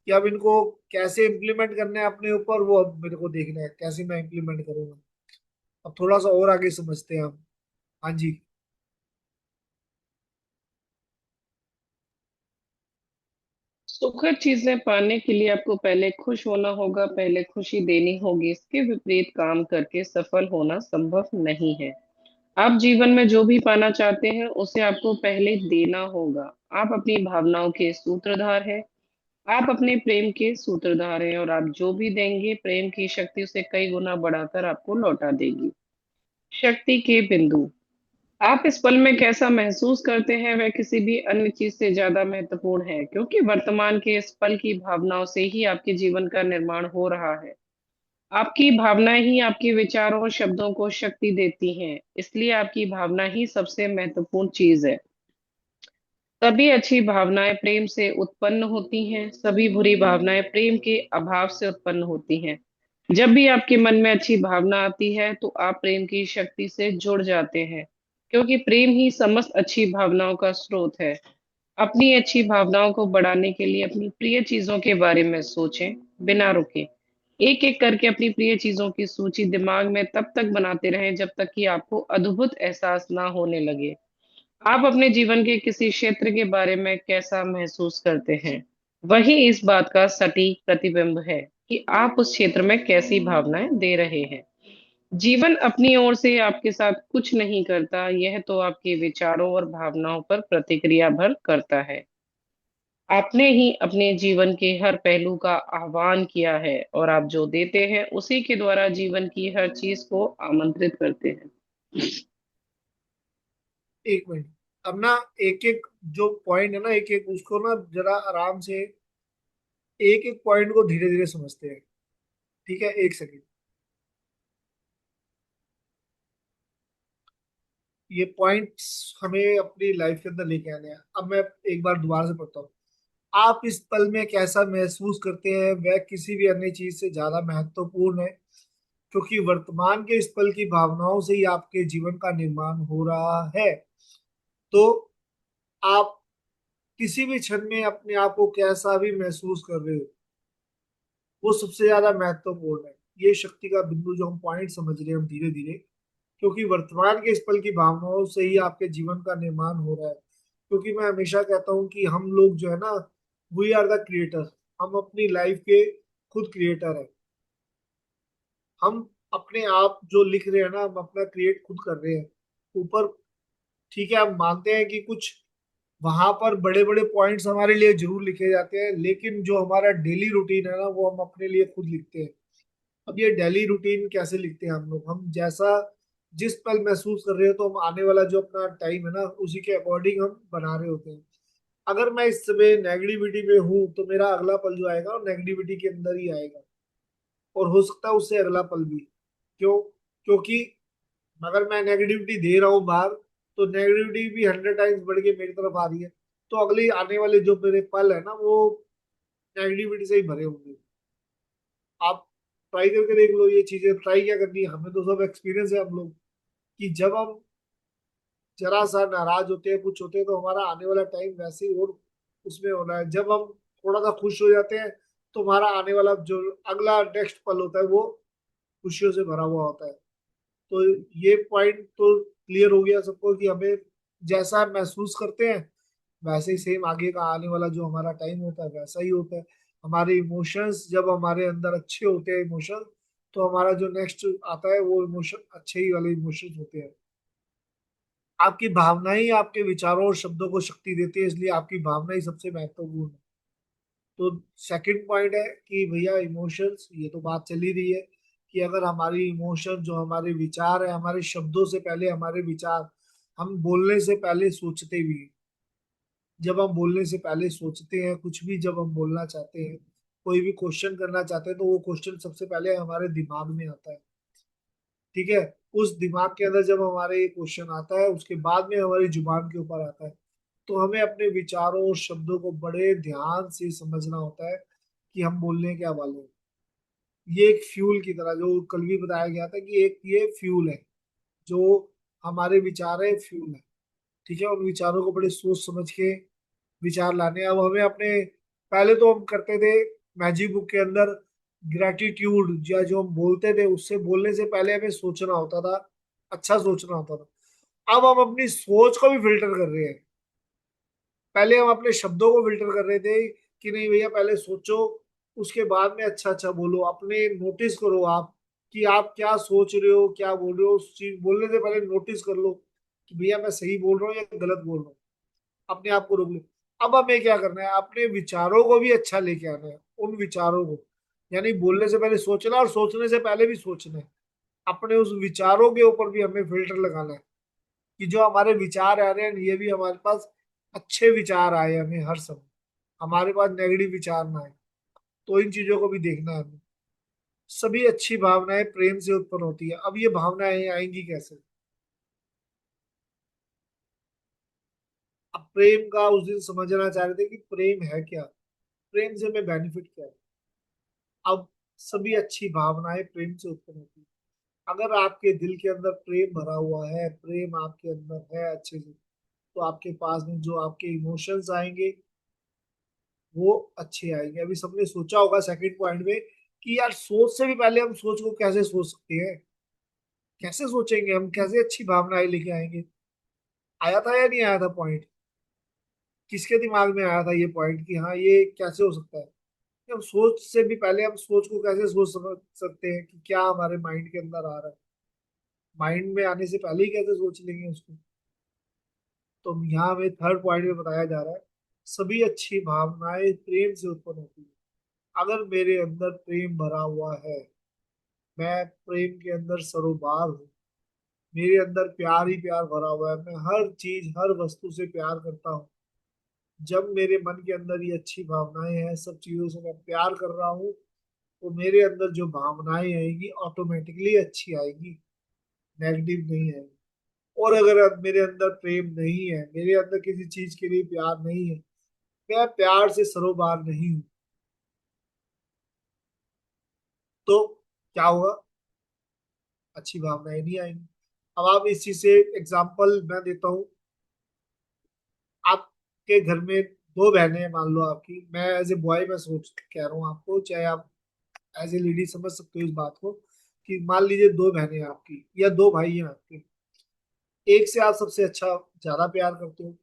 कि अब इनको कैसे इम्प्लीमेंट करने हैं अपने ऊपर, वो अब मेरे को देखना है कैसे मैं इम्प्लीमेंट करूंगा। अब थोड़ा सा और आगे समझते हैं हम। हाँ जी। सुखद चीजें पाने के लिए आपको पहले खुश होना होगा, पहले खुशी देनी होगी। इसके विपरीत काम करके सफल होना संभव नहीं है। आप जीवन में जो भी पाना चाहते हैं उसे आपको पहले देना होगा। आप अपनी भावनाओं के सूत्रधार हैं। आप अपने प्रेम के सूत्रधार हैं, और आप जो भी देंगे प्रेम की शक्ति उसे कई गुना बढ़ाकर आपको लौटा देगी। शक्ति के बिंदु। आप इस पल में कैसा महसूस करते हैं वह किसी भी अन्य चीज से ज्यादा महत्वपूर्ण है, क्योंकि वर्तमान के इस पल की भावनाओं से ही आपके जीवन का निर्माण हो रहा है। आपकी भावनाएं ही आपके विचारों और शब्दों को शक्ति देती हैं, इसलिए आपकी भावना ही सबसे महत्वपूर्ण चीज है। सभी अच्छी भावनाएं प्रेम से उत्पन्न होती हैं, सभी बुरी भावनाएं प्रेम के अभाव से उत्पन्न होती हैं। जब भी आपके मन में अच्छी भावना आती है तो आप प्रेम की शक्ति से जुड़ जाते हैं, क्योंकि प्रेम ही समस्त अच्छी भावनाओं का स्रोत है। अपनी अच्छी भावनाओं को बढ़ाने के लिए अपनी प्रिय चीजों के बारे में सोचें, बिना रुके। एक एक करके अपनी प्रिय चीजों की सूची दिमाग में तब तक बनाते रहें जब तक कि आपको अद्भुत एहसास ना होने लगे। आप अपने जीवन के किसी क्षेत्र के बारे में कैसा महसूस करते हैं, वही इस बात का सटीक प्रतिबिंब है कि आप उस क्षेत्र में कैसी भावनाएं दे रहे हैं। जीवन अपनी ओर से आपके साथ कुछ नहीं करता, यह तो आपके विचारों और भावनाओं पर प्रतिक्रिया भर करता है। आपने ही अपने जीवन के हर पहलू का आह्वान किया है, और आप जो देते हैं उसी के द्वारा जीवन की हर चीज को आमंत्रित करते हैं। एक मिनट। अब ना एक एक जो पॉइंट है ना, एक एक उसको ना जरा आराम से एक एक पॉइंट को धीरे धीरे समझते हैं। ठीक है, एक सेकंड। ये पॉइंट्स हमें अपनी लाइफ के अंदर लेके आने हैं। अब मैं एक बार दोबारा से पढ़ता हूँ। आप इस पल में कैसा महसूस करते हैं वह किसी भी अन्य चीज से ज्यादा महत्वपूर्ण है, क्योंकि वर्तमान के इस पल की भावनाओं से ही आपके जीवन का निर्माण हो रहा है। तो आप किसी भी क्षण में अपने आप को कैसा भी महसूस कर रहे हो वो सबसे ज्यादा महत्वपूर्ण है। ये शक्ति का बिंदु जो हम पॉइंट समझ रहे हैं हम धीरे धीरे, क्योंकि वर्तमान के इस पल की भावनाओं से ही आपके जीवन का निर्माण हो रहा है। क्योंकि मैं हमेशा कहता हूँ कि हम लोग जो है ना, वी आर द क्रिएटर। हम अपनी लाइफ के खुद क्रिएटर है। हम अपने आप जो लिख रहे हैं ना, हम अपना क्रिएट खुद कर रहे हैं ऊपर। ठीक है, हम मानते हैं कि कुछ वहां पर बड़े बड़े पॉइंट्स हमारे लिए जरूर लिखे जाते हैं, लेकिन जो हमारा डेली रूटीन है ना वो हम अपने लिए खुद लिखते हैं। अब ये डेली रूटीन कैसे लिखते हैं हम लोग, हम जैसा जिस पल महसूस कर रहे हो तो हम आने वाला जो अपना टाइम है ना उसी के अकॉर्डिंग हम बना रहे होते हैं। अगर मैं इस समय नेगेटिविटी में हूँ तो मेरा अगला पल जो आएगा वो नेगेटिविटी के अंदर ही आएगा, और हो सकता है उससे अगला पल भी। क्यों? क्योंकि अगर मैं नेगेटिविटी दे रहा हूँ बाहर तो नेगेटिविटी भी 100 टाइम्स बढ़ के मेरी तरफ आ रही है। तो अगले आने वाले जो मेरे पल है ना वो नेगेटिविटी से ही भरे होंगे। आप ट्राई करके देख लो, ये चीजें ट्राई क्या करनी है, हमें तो सब एक्सपीरियंस है हम लोग कि जब हम जरा सा नाराज होते हैं कुछ होते हैं तो हमारा आने वाला टाइम वैसे ही और उसमें होना है। जब हम थोड़ा सा खुश हो जाते हैं तो हमारा आने वाला जो अगला नेक्स्ट पल होता है वो खुशियों से भरा हुआ होता है। तो ये पॉइंट तो क्लियर हो गया सबको कि हमें जैसा महसूस करते हैं वैसे ही सेम आगे का आने वाला जो हमारा टाइम होता है वैसा ही होता है। हमारे इमोशंस जब हमारे अंदर अच्छे होते हैं इमोशन, तो हमारा जो नेक्स्ट आता है वो इमोशन अच्छे ही वाले इमोशंस होते हैं। आपकी भावना ही आपके विचारों और शब्दों को शक्ति देती है, इसलिए आपकी भावना ही सबसे महत्वपूर्ण है। तो सेकंड पॉइंट है कि भैया इमोशंस, ये तो बात चली रही है कि अगर हमारी इमोशन जो हमारे विचार है, हमारे शब्दों से पहले हमारे विचार, हम बोलने से पहले सोचते भी हैं। जब हम बोलने से पहले सोचते हैं कुछ भी, जब हम बोलना चाहते हैं कोई भी क्वेश्चन करना चाहते हैं तो वो क्वेश्चन सबसे पहले हमारे दिमाग में आता है। ठीक है। उस दिमाग के अंदर जब हमारे ये क्वेश्चन आता है उसके बाद में हमारी जुबान के ऊपर आता है। तो हमें अपने विचारों और शब्दों को बड़े ध्यान से समझना होता है कि हम बोलने क्या वाले हैं। ये एक फ्यूल की तरह, जो कल भी बताया गया था कि एक ये फ्यूल है, जो हमारे विचार है फ्यूल है। ठीक है। उन विचारों को बड़े सोच समझ के विचार लाने हैं। अब हमें अपने, पहले तो हम करते थे मैजिक बुक के अंदर ग्रेटिट्यूड, या जो हम बोलते थे उससे बोलने से पहले हमें सोचना होता था, अच्छा सोचना होता था। अब हम अपनी सोच को भी फिल्टर कर रहे हैं। पहले हम अपने शब्दों को फिल्टर कर रहे थे कि नहीं भैया पहले सोचो, उसके बाद में अच्छा अच्छा बोलो। अपने नोटिस करो आप कि आप क्या सोच रहे हो, क्या बोल रहे हो। उस चीज बोलने से पहले नोटिस कर लो कि भैया मैं सही बोल रहा हूँ या गलत बोल रहा हूँ। अपने आप को रोक लो। अब हमें क्या करना है, अपने विचारों को भी अच्छा लेके आना है। उन विचारों को, यानी बोलने से पहले सोचना और सोचने से पहले भी सोचना है। अपने उस विचारों के ऊपर भी हमें फिल्टर लगाना है कि जो हमारे विचार आ रहे हैं ये भी हमारे पास अच्छे विचार आए हमें हर समय, हमारे पास नेगेटिव विचार ना आए। तो इन चीजों को भी देखना है हमें। सभी अच्छी भावनाएं प्रेम से उत्पन्न होती है। अब ये भावनाएं आएंगी कैसे? अब प्रेम का उस दिन समझना चाह रहे थे कि प्रेम है क्या, प्रेम से हमें बेनिफिट क्या है। अब सभी अच्छी भावनाएं प्रेम से उत्पन्न होती है। अगर आपके दिल के अंदर प्रेम भरा हुआ है, प्रेम आपके अंदर है अच्छे से, तो आपके पास में जो आपके इमोशंस आएंगे वो अच्छे आएंगे। अभी सबने सोचा होगा सेकंड पॉइंट में कि यार सोच से भी पहले हम सोच को कैसे सोच सकते हैं, कैसे सोचेंगे हम, कैसे अच्छी भावनाएं लेके आएंगे। आया था या नहीं आया था पॉइंट? किसके दिमाग में आया था ये पॉइंट कि हाँ ये कैसे हो सकता है? कि हम सोच से भी पहले हम सोच को कैसे सोच समझ सकते हैं कि क्या हमारे माइंड के अंदर आ रहा है। माइंड में आने से पहले ही कैसे सोच लेंगे उसको। तो यहाँ हमें थर्ड पॉइंट में बताया जा रहा है सभी अच्छी भावनाएं प्रेम से उत्पन्न होती है। अगर मेरे अंदर प्रेम भरा हुआ है, मैं प्रेम के अंदर सरोबार हूँ, मेरे अंदर प्यार ही प्यार भरा हुआ है, मैं हर चीज हर वस्तु से प्यार करता हूँ। जब मेरे मन के अंदर ये अच्छी भावनाएं हैं, सब चीजों से मैं प्यार कर रहा हूँ, तो मेरे अंदर जो भावनाएं आएगी ऑटोमेटिकली अच्छी आएगी, नेगेटिव नहीं आएगी। और अगर अब मेरे अंदर प्रेम नहीं है, मेरे अंदर किसी चीज के लिए प्यार नहीं है, मैं प्यार से सरोबार नहीं हूँ, तो क्या होगा? अच्छी भावनाएं नहीं आएंगी। अब आप इस चीज से एग्जाम्पल मैं देता हूँ। आपके घर में दो बहनें हैं मान लो आपकी, मैं एज ए बॉय मैं सोच कह रहा हूँ आपको, चाहे आप एज ए लेडी समझ सकते हो इस बात को, कि मान लीजिए दो बहनें हैं आपकी या दो भाई हैं आपके। एक से आप सबसे अच्छा ज्यादा प्यार करते हो,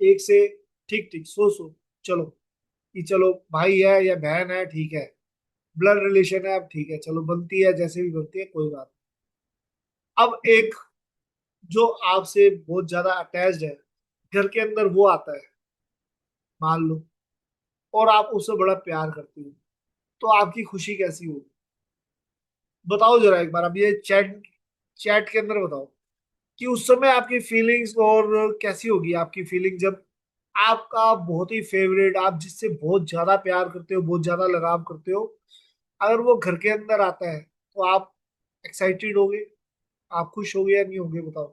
एक से ठीक ठीक सो चलो, कि चलो भाई है या बहन है ठीक है, ब्लड रिलेशन है, अब ठीक है चलो बनती है जैसे भी बनती है कोई बात नहीं। अब एक जो आपसे बहुत ज्यादा अटैच्ड है, घर के अंदर वो आता है मान लो, और आप उससे बड़ा प्यार करते हो, तो आपकी खुशी कैसी होगी? बताओ जरा एक बार, अब ये चैट चैट के अंदर बताओ कि उस समय आपकी फीलिंग्स और कैसी होगी आपकी फीलिंग जब आपका बहुत ही फेवरेट, आप जिससे बहुत ज्यादा प्यार करते हो, बहुत ज्यादा लगाव करते हो, अगर वो घर के अंदर आता है तो आप एक्साइटेड होगे, आप खुश होगे या नहीं होगे बताओ?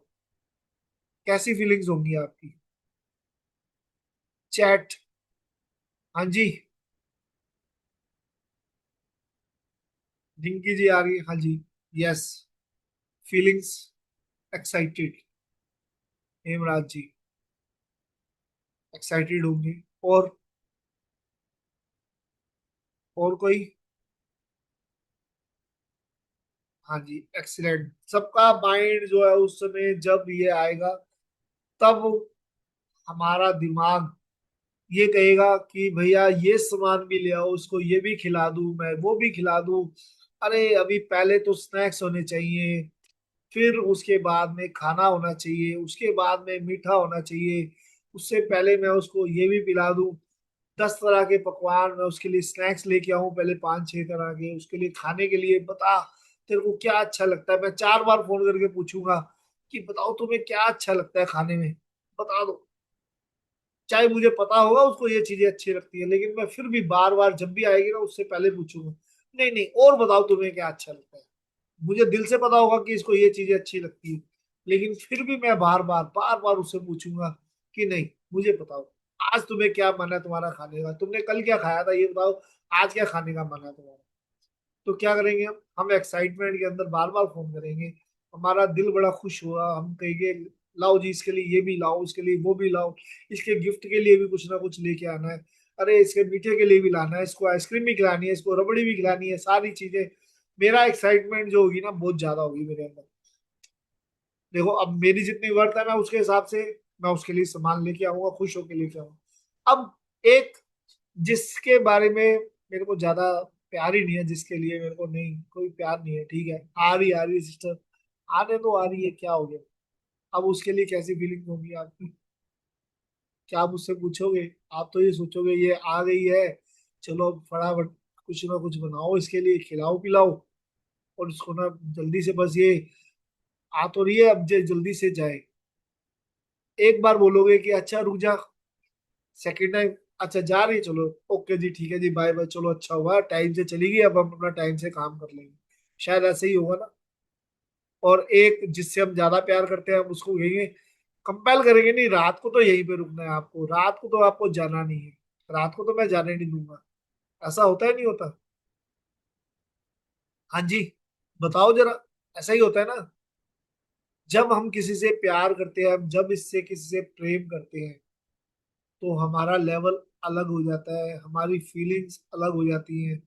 कैसी फीलिंग्स होंगी आपकी? चैट। हाँ जी। रिंकी जी आ रही है, हाँ जी। यस। फीलिंग्स एक्साइटेड, हेमराज जी एक्साइटेड होंगे। और कोई? हाँ जी एक्सीलेंट। सबका माइंड जो है उस समय जब ये आएगा तब हमारा दिमाग ये कहेगा कि भैया ये सामान भी ले आओ, उसको ये भी खिला दूं, मैं वो भी खिला दूं। अरे अभी पहले तो स्नैक्स होने चाहिए, फिर उसके बाद में खाना होना चाहिए, उसके बाद में मीठा होना चाहिए, उससे पहले मैं उसको ये भी पिला दूं। 10 तरह के पकवान मैं उसके लिए स्नैक्स लेके आऊं, पहले 5-6 तरह के उसके लिए खाने के लिए। बता तेरे को क्या अच्छा लगता है, मैं 4 बार फोन करके पूछूंगा कि बताओ तुम्हें क्या अच्छा लगता है खाने में, बता दो। चाहे मुझे पता होगा उसको ये चीजें अच्छी लगती है, लेकिन मैं फिर भी बार बार जब भी आएगी ना उससे पहले पूछूंगा, नहीं नहीं और बताओ तुम्हें क्या अच्छा लगता है। मुझे दिल से पता होगा कि इसको ये चीजें अच्छी लगती है, लेकिन फिर भी मैं बार बार उससे पूछूंगा कि नहीं मुझे बताओ, आज तुम्हें क्या मन है तुम्हारा खाने का, तुमने कल क्या खाया था ये बताओ, आज क्या खाने का मन है तुम्हारा। तो क्या करेंगे हम एक्साइटमेंट के अंदर बार बार फोन करेंगे, हमारा दिल बड़ा खुश हुआ, हम कहेंगे लाओ जी इसके लिए ये भी लाओ, इसके लिए वो भी लाओ, इसके गिफ्ट के लिए भी कुछ ना कुछ लेके आना है, अरे इसके मीठे के लिए भी लाना है, इसको आइसक्रीम भी खिलानी है, इसको रबड़ी भी खिलानी है, सारी चीजें। मेरा एक्साइटमेंट जो होगी ना बहुत ज्यादा होगी मेरे अंदर। देखो अब मेरी जितनी वर्थ है मैं उसके हिसाब से मैं उसके लिए सामान लेके आऊंगा, खुश होके लेके आऊंगा। अब एक जिसके बारे में मेरे को ज्यादा प्यार ही नहीं है, जिसके लिए मेरे को नहीं कोई प्यार नहीं है, ठीक है, आ रही सिस्टर, आने तो आ रही है, क्या हो गया। अब उसके लिए कैसी फीलिंग होगी आपकी, क्या आप उससे पूछोगे। आप तो ये सोचोगे ये आ गई है, चलो फटाफट कुछ ना कुछ बनाओ इसके लिए, खिलाओ पिलाओ, और उसको ना जल्दी से बस ये आ तो रही है अब जल्दी से जाए। एक बार बोलोगे कि अच्छा रुक जा, सेकेंड टाइम अच्छा जा रही है, चलो ओके जी ठीक है जी बाय बाय, चलो अच्छा हुआ टाइम से चली गई, अब हम अपना टाइम से काम कर लेंगे। शायद ऐसे ही होगा ना। और एक जिससे हम ज्यादा प्यार करते हैं हम उसको कहेंगे, कंपेल करेंगे, नहीं रात को तो यहीं पे रुकना है आपको, रात को तो आपको जाना नहीं है, रात को तो मैं जाने नहीं दूंगा। ऐसा होता है नहीं होता। हाँ जी, बताओ जरा, ऐसा ही होता है ना। जब हम किसी से प्यार करते हैं, हम जब इससे किसी से प्रेम करते हैं तो हमारा लेवल अलग हो जाता है, हमारी फीलिंग्स अलग हो जाती हैं,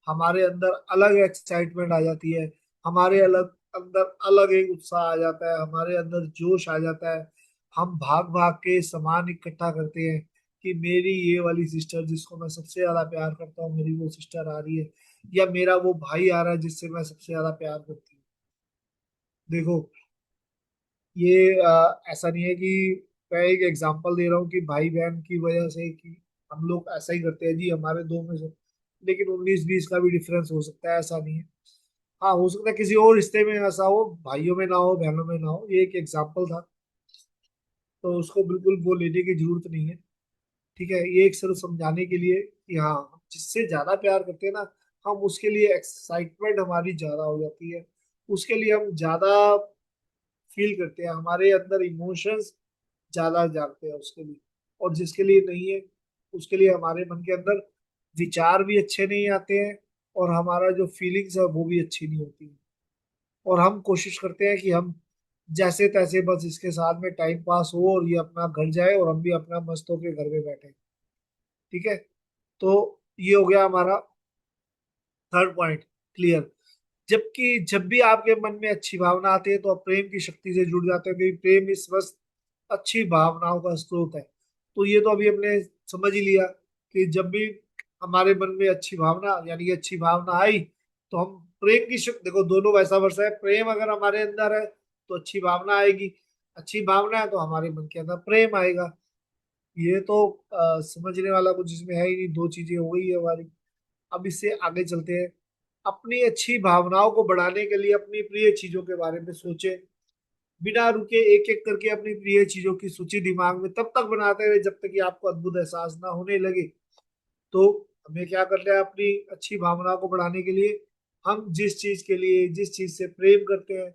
हमारे अंदर अलग एक्साइटमेंट आ जाती है, हमारे अलग अंदर अलग एक उत्साह आ जाता है, हमारे अंदर जोश आ जाता है। हम भाग भाग के सामान इकट्ठा करते हैं कि मेरी ये वाली सिस्टर जिसको मैं सबसे ज्यादा प्यार करता हूँ मेरी वो सिस्टर आ रही है, या मेरा वो भाई आ रहा है जिससे मैं सबसे ज्यादा प्यार करती हूँ। देखो ये ऐसा नहीं है कि मैं एक एग्जांपल दे रहा हूँ कि भाई बहन की वजह से कि हम लोग ऐसा ही करते हैं जी हमारे दो में से, लेकिन 19-20 का भी डिफरेंस हो सकता है, ऐसा नहीं है। हाँ हो सकता है किसी और रिश्ते में ऐसा हो, भाइयों में ना हो बहनों में ना हो, ये एक एग्जांपल था। तो उसको बिल्कुल वो लेने की जरूरत नहीं है। ठीक है, ये एक सिर्फ समझाने के लिए कि हाँ हम जिससे ज्यादा प्यार करते हैं ना, हम उसके लिए एक्साइटमेंट हमारी ज्यादा हो जाती है, उसके लिए हम ज्यादा फील करते हैं, हमारे अंदर इमोशंस ज्यादा जागते हैं उसके लिए। और जिसके लिए नहीं है उसके लिए हमारे मन के अंदर विचार भी अच्छे नहीं आते हैं, और हमारा जो फीलिंग्स है वो भी अच्छी नहीं होती है। और हम कोशिश करते हैं कि हम जैसे तैसे बस इसके साथ में टाइम पास हो और ये अपना घर जाए और हम भी अपना मस्त होके घर में बैठे। ठीक है, तो ये हो गया हमारा थर्ड पॉइंट, क्लियर। जबकि जब भी आपके मन में अच्छी भावना आती है तो आप प्रेम की शक्ति से जुड़ जाते हो, क्योंकि प्रेम इस बस अच्छी भावनाओं का स्रोत है। तो ये तो अभी हमने समझ ही लिया कि जब भी हमारे मन में अच्छी भावना यानी कि अच्छी भावना आई तो हम प्रेम की शक्ति, देखो दोनों वैसा वर्षा है, प्रेम अगर हमारे अंदर है तो अच्छी भावना आएगी, अच्छी भावना है तो हमारे मन के अंदर प्रेम आएगा। ये तो समझने वाला कुछ इसमें है ही नहीं, दो चीजें हो गई है हमारी। अब इससे आगे चलते हैं। अपनी अच्छी भावनाओं को बढ़ाने के लिए अपनी प्रिय चीजों के बारे में सोचें, बिना रुके एक एक करके अपनी प्रिय चीजों की सूची दिमाग में तब तक बनाते रहे जब तक कि आपको अद्भुत एहसास ना होने लगे। तो हमें क्या करना है अपनी अच्छी भावनाओं को बढ़ाने के लिए, हम जिस चीज के लिए जिस चीज से प्रेम करते हैं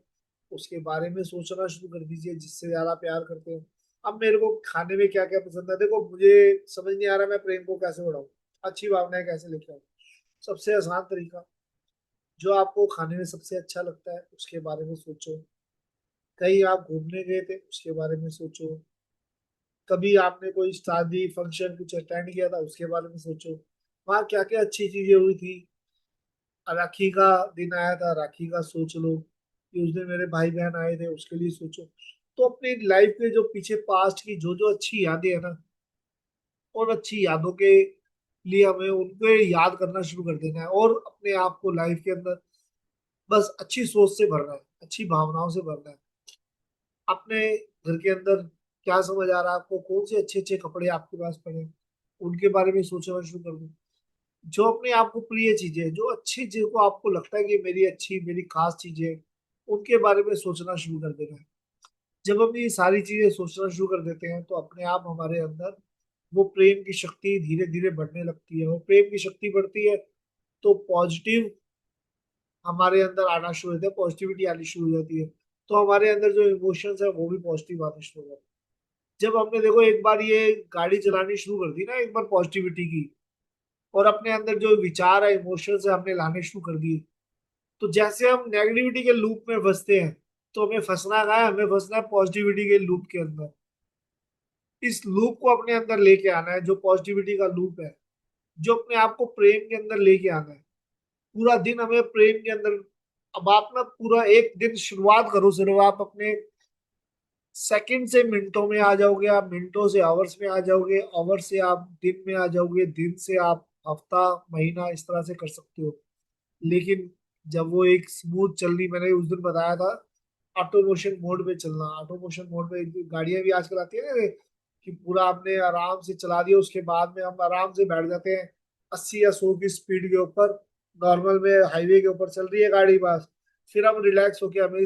उसके बारे में सोचना शुरू कर दीजिए, जिससे ज्यादा प्यार करते हैं। अब मेरे को खाने में क्या क्या पसंद है, देखो मुझे समझ नहीं आ रहा मैं प्रेम को कैसे बढ़ाऊं, अच्छी भावनाएं कैसे लेके आऊं। सबसे आसान तरीका, जो आपको खाने में सबसे अच्छा लगता है उसके बारे में सोचो, कहीं आप घूमने गए थे उसके बारे में सोचो, कभी आपने कोई शादी फंक्शन कुछ अटेंड किया था उसके बारे में सोचो, वहाँ क्या क्या अच्छी चीजें हुई थी। राखी का दिन आया था, राखी का सोच लो कि उस दिन मेरे भाई बहन आए थे उसके लिए सोचो। तो अपनी लाइफ के जो पीछे पास्ट की जो जो अच्छी यादें है ना, उन अच्छी यादों के लिए हमें उनको याद करना शुरू कर देना है, और अपने आप को लाइफ के अंदर बस अच्छी सोच से भरना है, अच्छी भावनाओं से भरना है। अपने घर के अंदर क्या समझ आ रहा है आपको, कौन से अच्छे अच्छे कपड़े आपके पास पड़े हैं, उनके बारे में सोचना शुरू कर दो। जो अपने आप को प्रिय चीजें, जो अच्छी चीज को आपको लगता है कि मेरी अच्छी मेरी खास चीजें हैं, उनके बारे में सोचना शुरू कर देना है। जब हम ये सारी चीजें सोचना शुरू कर देते हैं तो अपने आप हमारे अंदर वो प्रेम की शक्ति धीरे धीरे बढ़ने लगती है। वो प्रेम की शक्ति बढ़ती है तो पॉजिटिव हमारे अंदर आना शुरू होता है, पॉजिटिविटी आनी शुरू हो जाती है। तो हमारे अंदर जो इमोशंस है वो भी पॉजिटिव आने शुरू हो जाते हैं। जब हमने देखो एक बार ये गाड़ी चलानी शुरू कर दी ना, एक बार पॉजिटिविटी की, और अपने अंदर जो विचार है, इमोशंस है, हमने लाने शुरू कर दिए, तो जैसे हम नेगेटिविटी के लूप में फंसते हैं, तो हमें फंसना कहाँ है, हमें फंसना है पॉजिटिविटी के लूप के अंदर। इस लूप को अपने अंदर लेके आना है, जो पॉजिटिविटी का लूप है, जो अपने आप को प्रेम के अंदर लेके आना है। पूरा दिन हमें प्रेम के अंदर। अब आप ना पूरा एक दिन शुरुआत करो, सिर्फ आप अपने सेकंड से मिनटों में आ जाओगे, आप मिनटों से आवर्स में आ जाओगे, आवर्स से आप दिन में आ जाओगे, दिन से आप हफ्ता महीना इस तरह से कर सकते हो। लेकिन जब वो एक स्मूथ चलनी, मैंने उस दिन बताया था, ऑटो मोशन मोड पे चलना। ऑटो मोशन मोड पे गाड़ियां भी आजकल आती है ना, कि पूरा आपने आराम से चला दिया, उसके बाद में हम आराम से बैठ जाते हैं 80 या 100 की स्पीड के ऊपर, नॉर्मल में हाईवे के ऊपर चल रही है गाड़ी, बस फिर हम रिलैक्स होके, हमें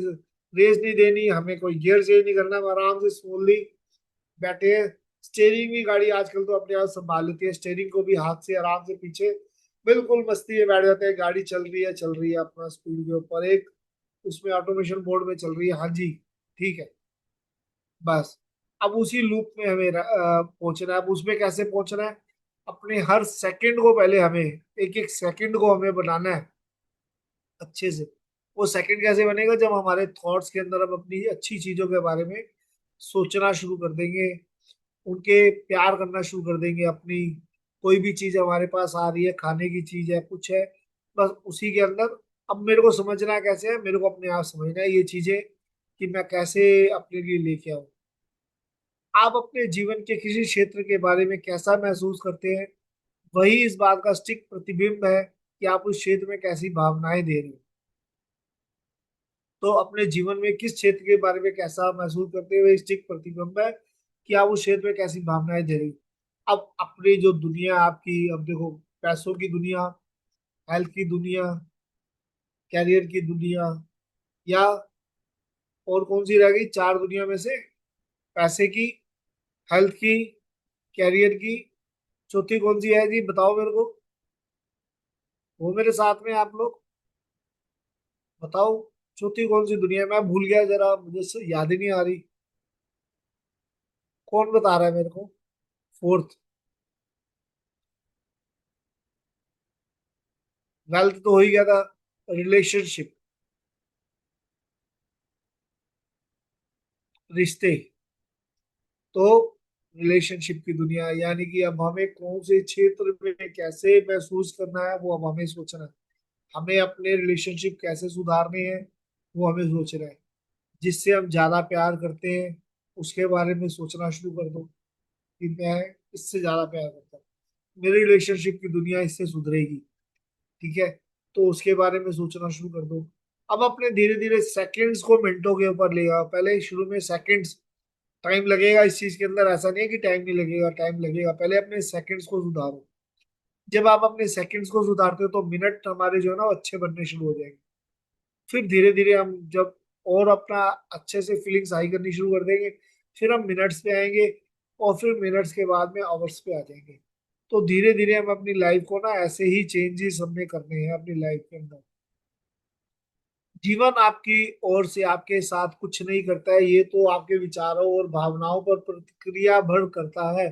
रेस नहीं देनी, हमें कोई गियर चेंज नहीं करना, हम आराम से स्मूथली बैठे हैं। स्टेयरिंग भी गाड़ी आजकल तो अपने आप संभाल लेती है, स्टेयरिंग को भी हाथ से आराम से पीछे बिल्कुल मस्ती में बैठ जाते हैं। गाड़ी चल रही है अपना स्पीड के ऊपर, एक उसमें ऑटोमेशन मोड में चल रही है, हाँ जी, ठीक है, बस। अब उसी लूप में हमें पहुंचना है। अब उसमें कैसे पहुंचना है, अपने हर सेकंड को पहले हमें, एक एक सेकंड को हमें बनाना है अच्छे से। वो सेकंड कैसे बनेगा, जब हमारे थॉट्स के अंदर हम अपनी अच्छी चीजों के बारे में सोचना शुरू कर देंगे, उनके प्यार करना शुरू कर देंगे अपनी। कोई भी चीज हमारे पास आ रही है, खाने की चीज है, कुछ है, बस उसी के अंदर अब मेरे को समझना है कैसे है, मेरे को अपने आप समझना है ये चीजें, कि मैं कैसे अपने लिए लेके आऊं। आप अपने जीवन के किसी क्षेत्र के बारे में कैसा महसूस करते हैं, वही इस बात का स्टिक प्रतिबिंब है कि आप उस क्षेत्र में कैसी भावनाएं दे रहे हो। तो अपने जीवन में किस क्षेत्र के बारे में कैसा महसूस करते हुए स्टिक प्रतिबिंब है कि आप उस क्षेत्र में कैसी भावनाएं दे रही हो। अब अपनी जो दुनिया आपकी, अब देखो, पैसों की दुनिया, हेल्थ की दुनिया, कैरियर की दुनिया, या और कौन सी रह गई चार दुनिया में से, पैसे की, हेल्थ की, कैरियर की, चौथी कौन सी है जी, बताओ मेरे को, वो मेरे साथ में आप लोग बताओ, चौथी कौन सी दुनिया, मैं भूल गया जरा, मुझे याद ही नहीं आ रही। कौन बता रहा है मेरे को, फोर्थ? वेल्थ तो हो ही गया था, रिलेशनशिप, रिश्ते। तो रिलेशनशिप की दुनिया, यानी कि अब हमें कौन से क्षेत्र में कैसे महसूस करना है, वो अब हमें सोचना है। हमें अपने रिलेशनशिप कैसे सुधारने हैं, वो हमें सोचना है। जिससे हम ज्यादा प्यार करते हैं, उसके बारे में सोचना शुरू कर दो, कि मैं इससे ज्यादा प्यार करता हूँ, मेरी रिलेशनशिप की दुनिया इससे सुधरेगी, ठीक है, तो उसके बारे में सोचना शुरू कर दो। अब अपने धीरे धीरे सेकंड्स को मिनटों के ऊपर ले आओ। पहले शुरू में सेकंड्स, टाइम लगेगा इस चीज के अंदर, ऐसा नहीं है कि टाइम नहीं लगेगा, टाइम लगेगा। पहले अपने सेकंड्स को सुधारो। जब आप अपने सेकंड्स को सुधारते हो तो मिनट हमारे जो है ना वो अच्छे बनने शुरू हो जाएंगे। फिर धीरे धीरे हम जब और अपना अच्छे से फीलिंग्स हाई करनी शुरू कर देंगे, फिर हम मिनट्स पे आएंगे, और फिर मिनट्स के बाद में आवर्स पे आ जाएंगे। तो धीरे धीरे हम अपनी लाइफ को ना ऐसे ही चेंजेस हमने करने हैं अपनी लाइफ के अंदर। जीवन आपकी ओर से आपके साथ कुछ नहीं करता है, ये तो आपके विचारों और भावनाओं पर प्रतिक्रिया भर करता है।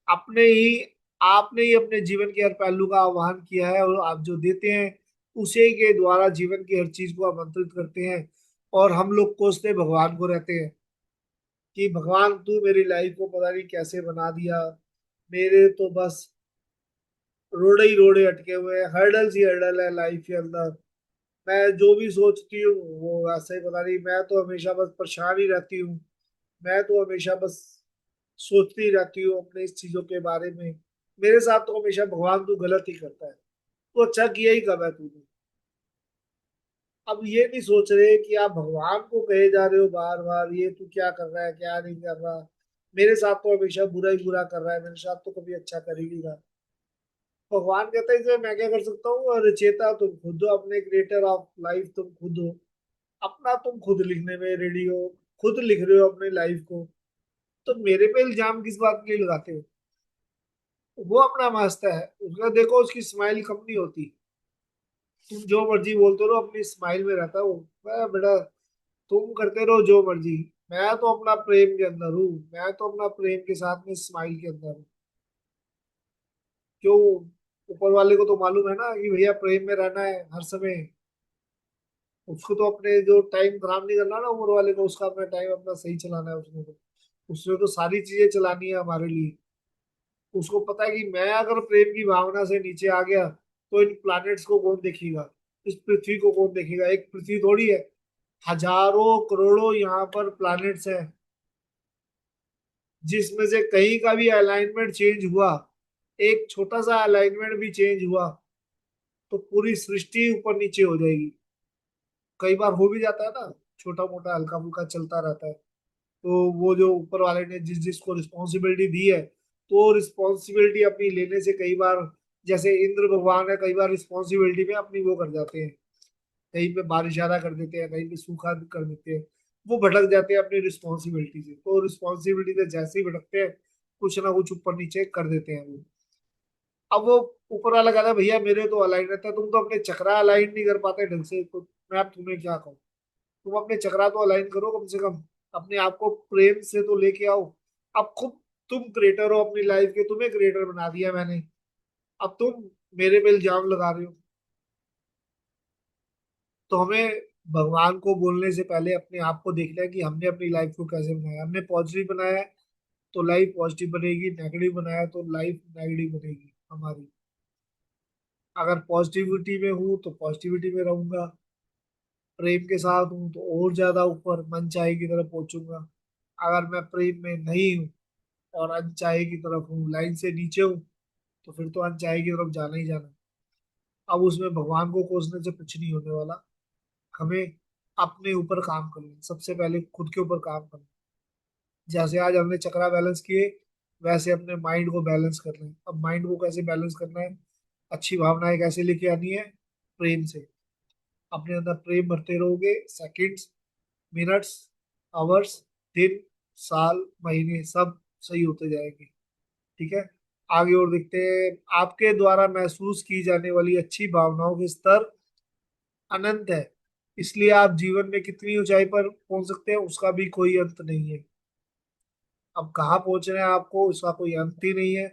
अपने ही आपने ही अपने जीवन के हर पहलू का आह्वान किया है, और आप जो देते हैं उसे के द्वारा जीवन की हर चीज को आमंत्रित करते हैं। और हम लोग कोसते भगवान को रहते हैं कि भगवान तू मेरी लाइफ को पता नहीं कैसे बना दिया, मेरे तो बस रोड़े ही रोड़े अटके हुए हैं, हर्डल्स ही हर्डल है लाइफ के अंदर। मैं जो भी सोचती हूँ वो ऐसे ही, पता नहीं, मैं तो हमेशा बस परेशान ही रहती हूँ। मैं तो हमेशा बस सोचती रहती हूँ अपने इस चीजों के बारे में। मेरे साथ तो हमेशा भगवान तू गलत ही करता है, तो अच्छा किया ही कब है तूने। अब ये नहीं सोच रहे कि आप भगवान को कहे जा रहे हो बार बार, ये तू क्या कर रहा है, क्या नहीं कर रहा, मेरे साथ तो हमेशा बुरा ही बुरा कर रहा है, मेरे साथ तो कभी अच्छा कर ही नहीं रहा। भगवान कहता है कि मैं क्या कर सकता हूँ, और रचेता तुम खुद हो, अपने क्रिएटर ऑफ लाइफ तुम खुद हो। अपना तुम खुद लिखने में रेडी हो, खुद लिख रहे हो अपनी लाइफ को, तो मेरे पे इल्जाम किस बात के लिए लगाते हो। वो अपना मस्त है, उसका देखो उसकी स्माइल कम नहीं होती। तुम जो मर्जी बोलते रहो, अपनी स्माइल में रहता है वो। बेटा तुम करते रहो जो मर्जी, मैं तो अपना प्रेम के अंदर हूँ, मैं तो अपना प्रेम के साथ में स्माइल के अंदर हूँ। क्यों? ऊपर वाले को तो मालूम है ना कि भैया प्रेम में रहना है हर समय। उसको तो अपने जो टाइम खराब नहीं करना ना ऊपर वाले को, उसका अपना टाइम अपना सही चलाना है उसको तो। उसने तो सारी चीजें चलानी है हमारे लिए। उसको पता है कि मैं अगर प्रेम की भावना से नीचे आ गया तो इन प्लैनेट्स को कौन देखेगा, इस पृथ्वी को कौन देखेगा। एक पृथ्वी थोड़ी है, हजारों करोड़ों यहाँ पर प्लैनेट्स हैं, जिसमें से कहीं का भी अलाइनमेंट चेंज हुआ, एक छोटा सा अलाइनमेंट भी चेंज हुआ, तो पूरी सृष्टि ऊपर नीचे हो जाएगी। कई बार हो भी जाता है ना, छोटा मोटा हल्का फुल्का चलता रहता है। तो वो जो ऊपर वाले ने जिस जिसको रिस्पॉन्सिबिलिटी दी है, तो रिस्पॉन्सिबिलिटी अपनी लेने से कई बार, जैसे इंद्र भगवान है, कई बार रिस्पॉन्सिबिलिटी में अपनी वो कर जाते हैं। कहीं पे बारिश ज्यादा कर देते हैं, कहीं पे सूखा कर देते हैं। वो भटक जाते हैं अपनी रिस्पॉन्सिबिलिटी से, तो रिस्पॉन्सिबिलिटी से जैसे ही भटकते हैं, कुछ ना कुछ ऊपर नीचे कर देते हैं वो। अब वो ऊपर वाला कहता है भैया मेरे तो अलाइन रहता है, तुम तो अपने चक्रा अलाइन नहीं कर पाते ढंग से, तो मैं अब तुम्हें क्या कहूँ। तुम अपने चक्रा तो अलाइन करो कम से कम, अपने आप को प्रेम से तो लेके आओ। अब खुद तुम क्रिएटर हो अपनी लाइफ के, तुम्हें क्रिएटर बना दिया मैंने, अब तुम मेरे पे इल्जाम लगा रहे हो। तो हमें भगवान को बोलने से पहले अपने आप को देखना है कि हमने अपनी लाइफ को कैसे बनाया। हमने पॉजिटिव बनाया है तो लाइफ पॉजिटिव बनेगी, नेगेटिव बनाया है तो लाइफ नेगेटिव बनेगी हमारी। अगर पॉजिटिविटी में हूँ तो पॉजिटिविटी में रहूंगा, प्रेम के साथ हूँ तो और ज्यादा ऊपर मनचाहे की तरफ पहुंचूंगा। अगर मैं प्रेम में नहीं हूँ और अनचाहे की तरफ हूँ, लाइन से नीचे हूँ, तो फिर तो अनचाहे की तरफ जाना ही जाना। अब उसमें भगवान को कोसने से कुछ नहीं होने वाला। हमें अपने ऊपर काम करना है, सबसे पहले खुद के ऊपर काम करना है। जैसे आज हमने चक्रा बैलेंस किए, वैसे अपने माइंड को बैलेंस करना है। अब माइंड को कैसे बैलेंस करना है, अच्छी भावनाएं कैसे लेके आनी है, प्रेम से। अपने अंदर प्रेम भरते रहोगे, सेकंड्स, मिनट्स, आवर्स, दिन, साल, महीने सब सही होते जाएंगे। ठीक है। आगे और देखते हैं। आपके द्वारा महसूस की जाने वाली अच्छी भावनाओं के स्तर अनंत है, इसलिए आप जीवन में कितनी ऊंचाई पर पहुंच सकते हैं उसका भी कोई अंत नहीं है। अब कहाँ पहुंचना है आपको, उसका कोई अंत ही नहीं है।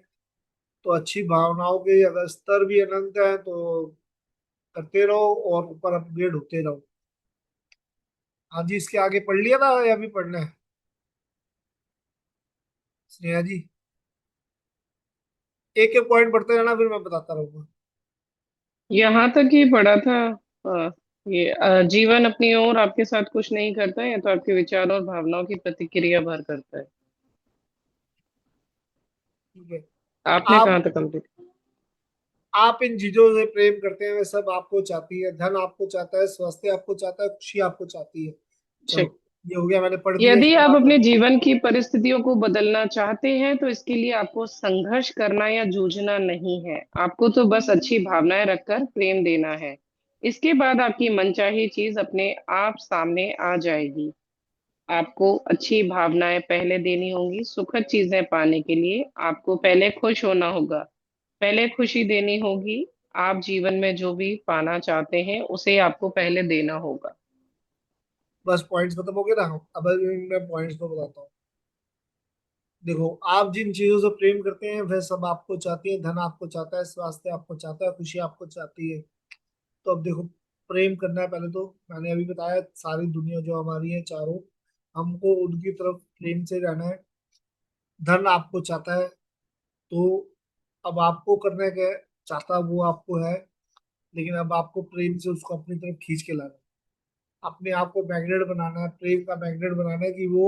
तो अच्छी भावनाओं के अगर स्तर भी अनंत है तो करते रहो और ऊपर अपग्रेड होते रहो। हाँ जी, इसके आगे पढ़ लिया था या अभी पढ़ना है स्नेहा जी? एक एक पॉइंट पढ़ते रहना, फिर मैं बताता रहूंगा। यहाँ तक ही पढ़ा था। हाँ, ये जीवन अपनी ओर आपके साथ कुछ नहीं करता है, या तो आपके विचार और भावनाओं की प्रतिक्रिया भर करता है। ठीक है। आपने आप कहाँ तक कंप्लीट? आप इन चीजों से प्रेम करते हैं, वे सब आपको चाहती है। धन आपको चाहता है, स्वास्थ्य आपको चाहता है, खुशी आपको चाहती है। चलो, ये हो गया, मैंने पढ़ दिया, यदि इसके आप बाद अपने जीवन की परिस्थितियों को बदलना चाहते हैं तो इसके लिए आपको संघर्ष करना या जूझना नहीं है। आपको तो बस अच्छी भावनाएं रखकर प्रेम देना है। इसके बाद आपकी मनचाही चीज अपने आप सामने आ जाएगी। आपको अच्छी भावनाएं पहले देनी होंगी। सुखद चीजें पाने के लिए आपको पहले खुश होना होगा, पहले खुशी देनी होगी। आप जीवन में जो भी पाना चाहते हैं उसे आपको पहले देना होगा। बस पॉइंट्स खत्म हो गए ना। अब मैं पॉइंट्स को बताता हूँ। देखो, आप जिन चीजों से प्रेम करते हैं वह सब आपको चाहती है। धन आपको चाहता है, स्वास्थ्य आपको चाहता है, खुशी आपको चाहती है। तो अब देखो, प्रेम करना है पहले तो। मैंने अभी बताया सारी दुनिया जो हमारी है चारों, हमको उनकी तरफ प्रेम से रहना है। धन आपको चाहता है, तो अब आपको करना है क्या, चाहता वो आपको है, लेकिन अब आपको प्रेम से उसको अपनी तरफ खींच के लाना है। अपने आप को मैग्नेट बनाना है, प्रेम का मैग्नेट बनाना है कि वो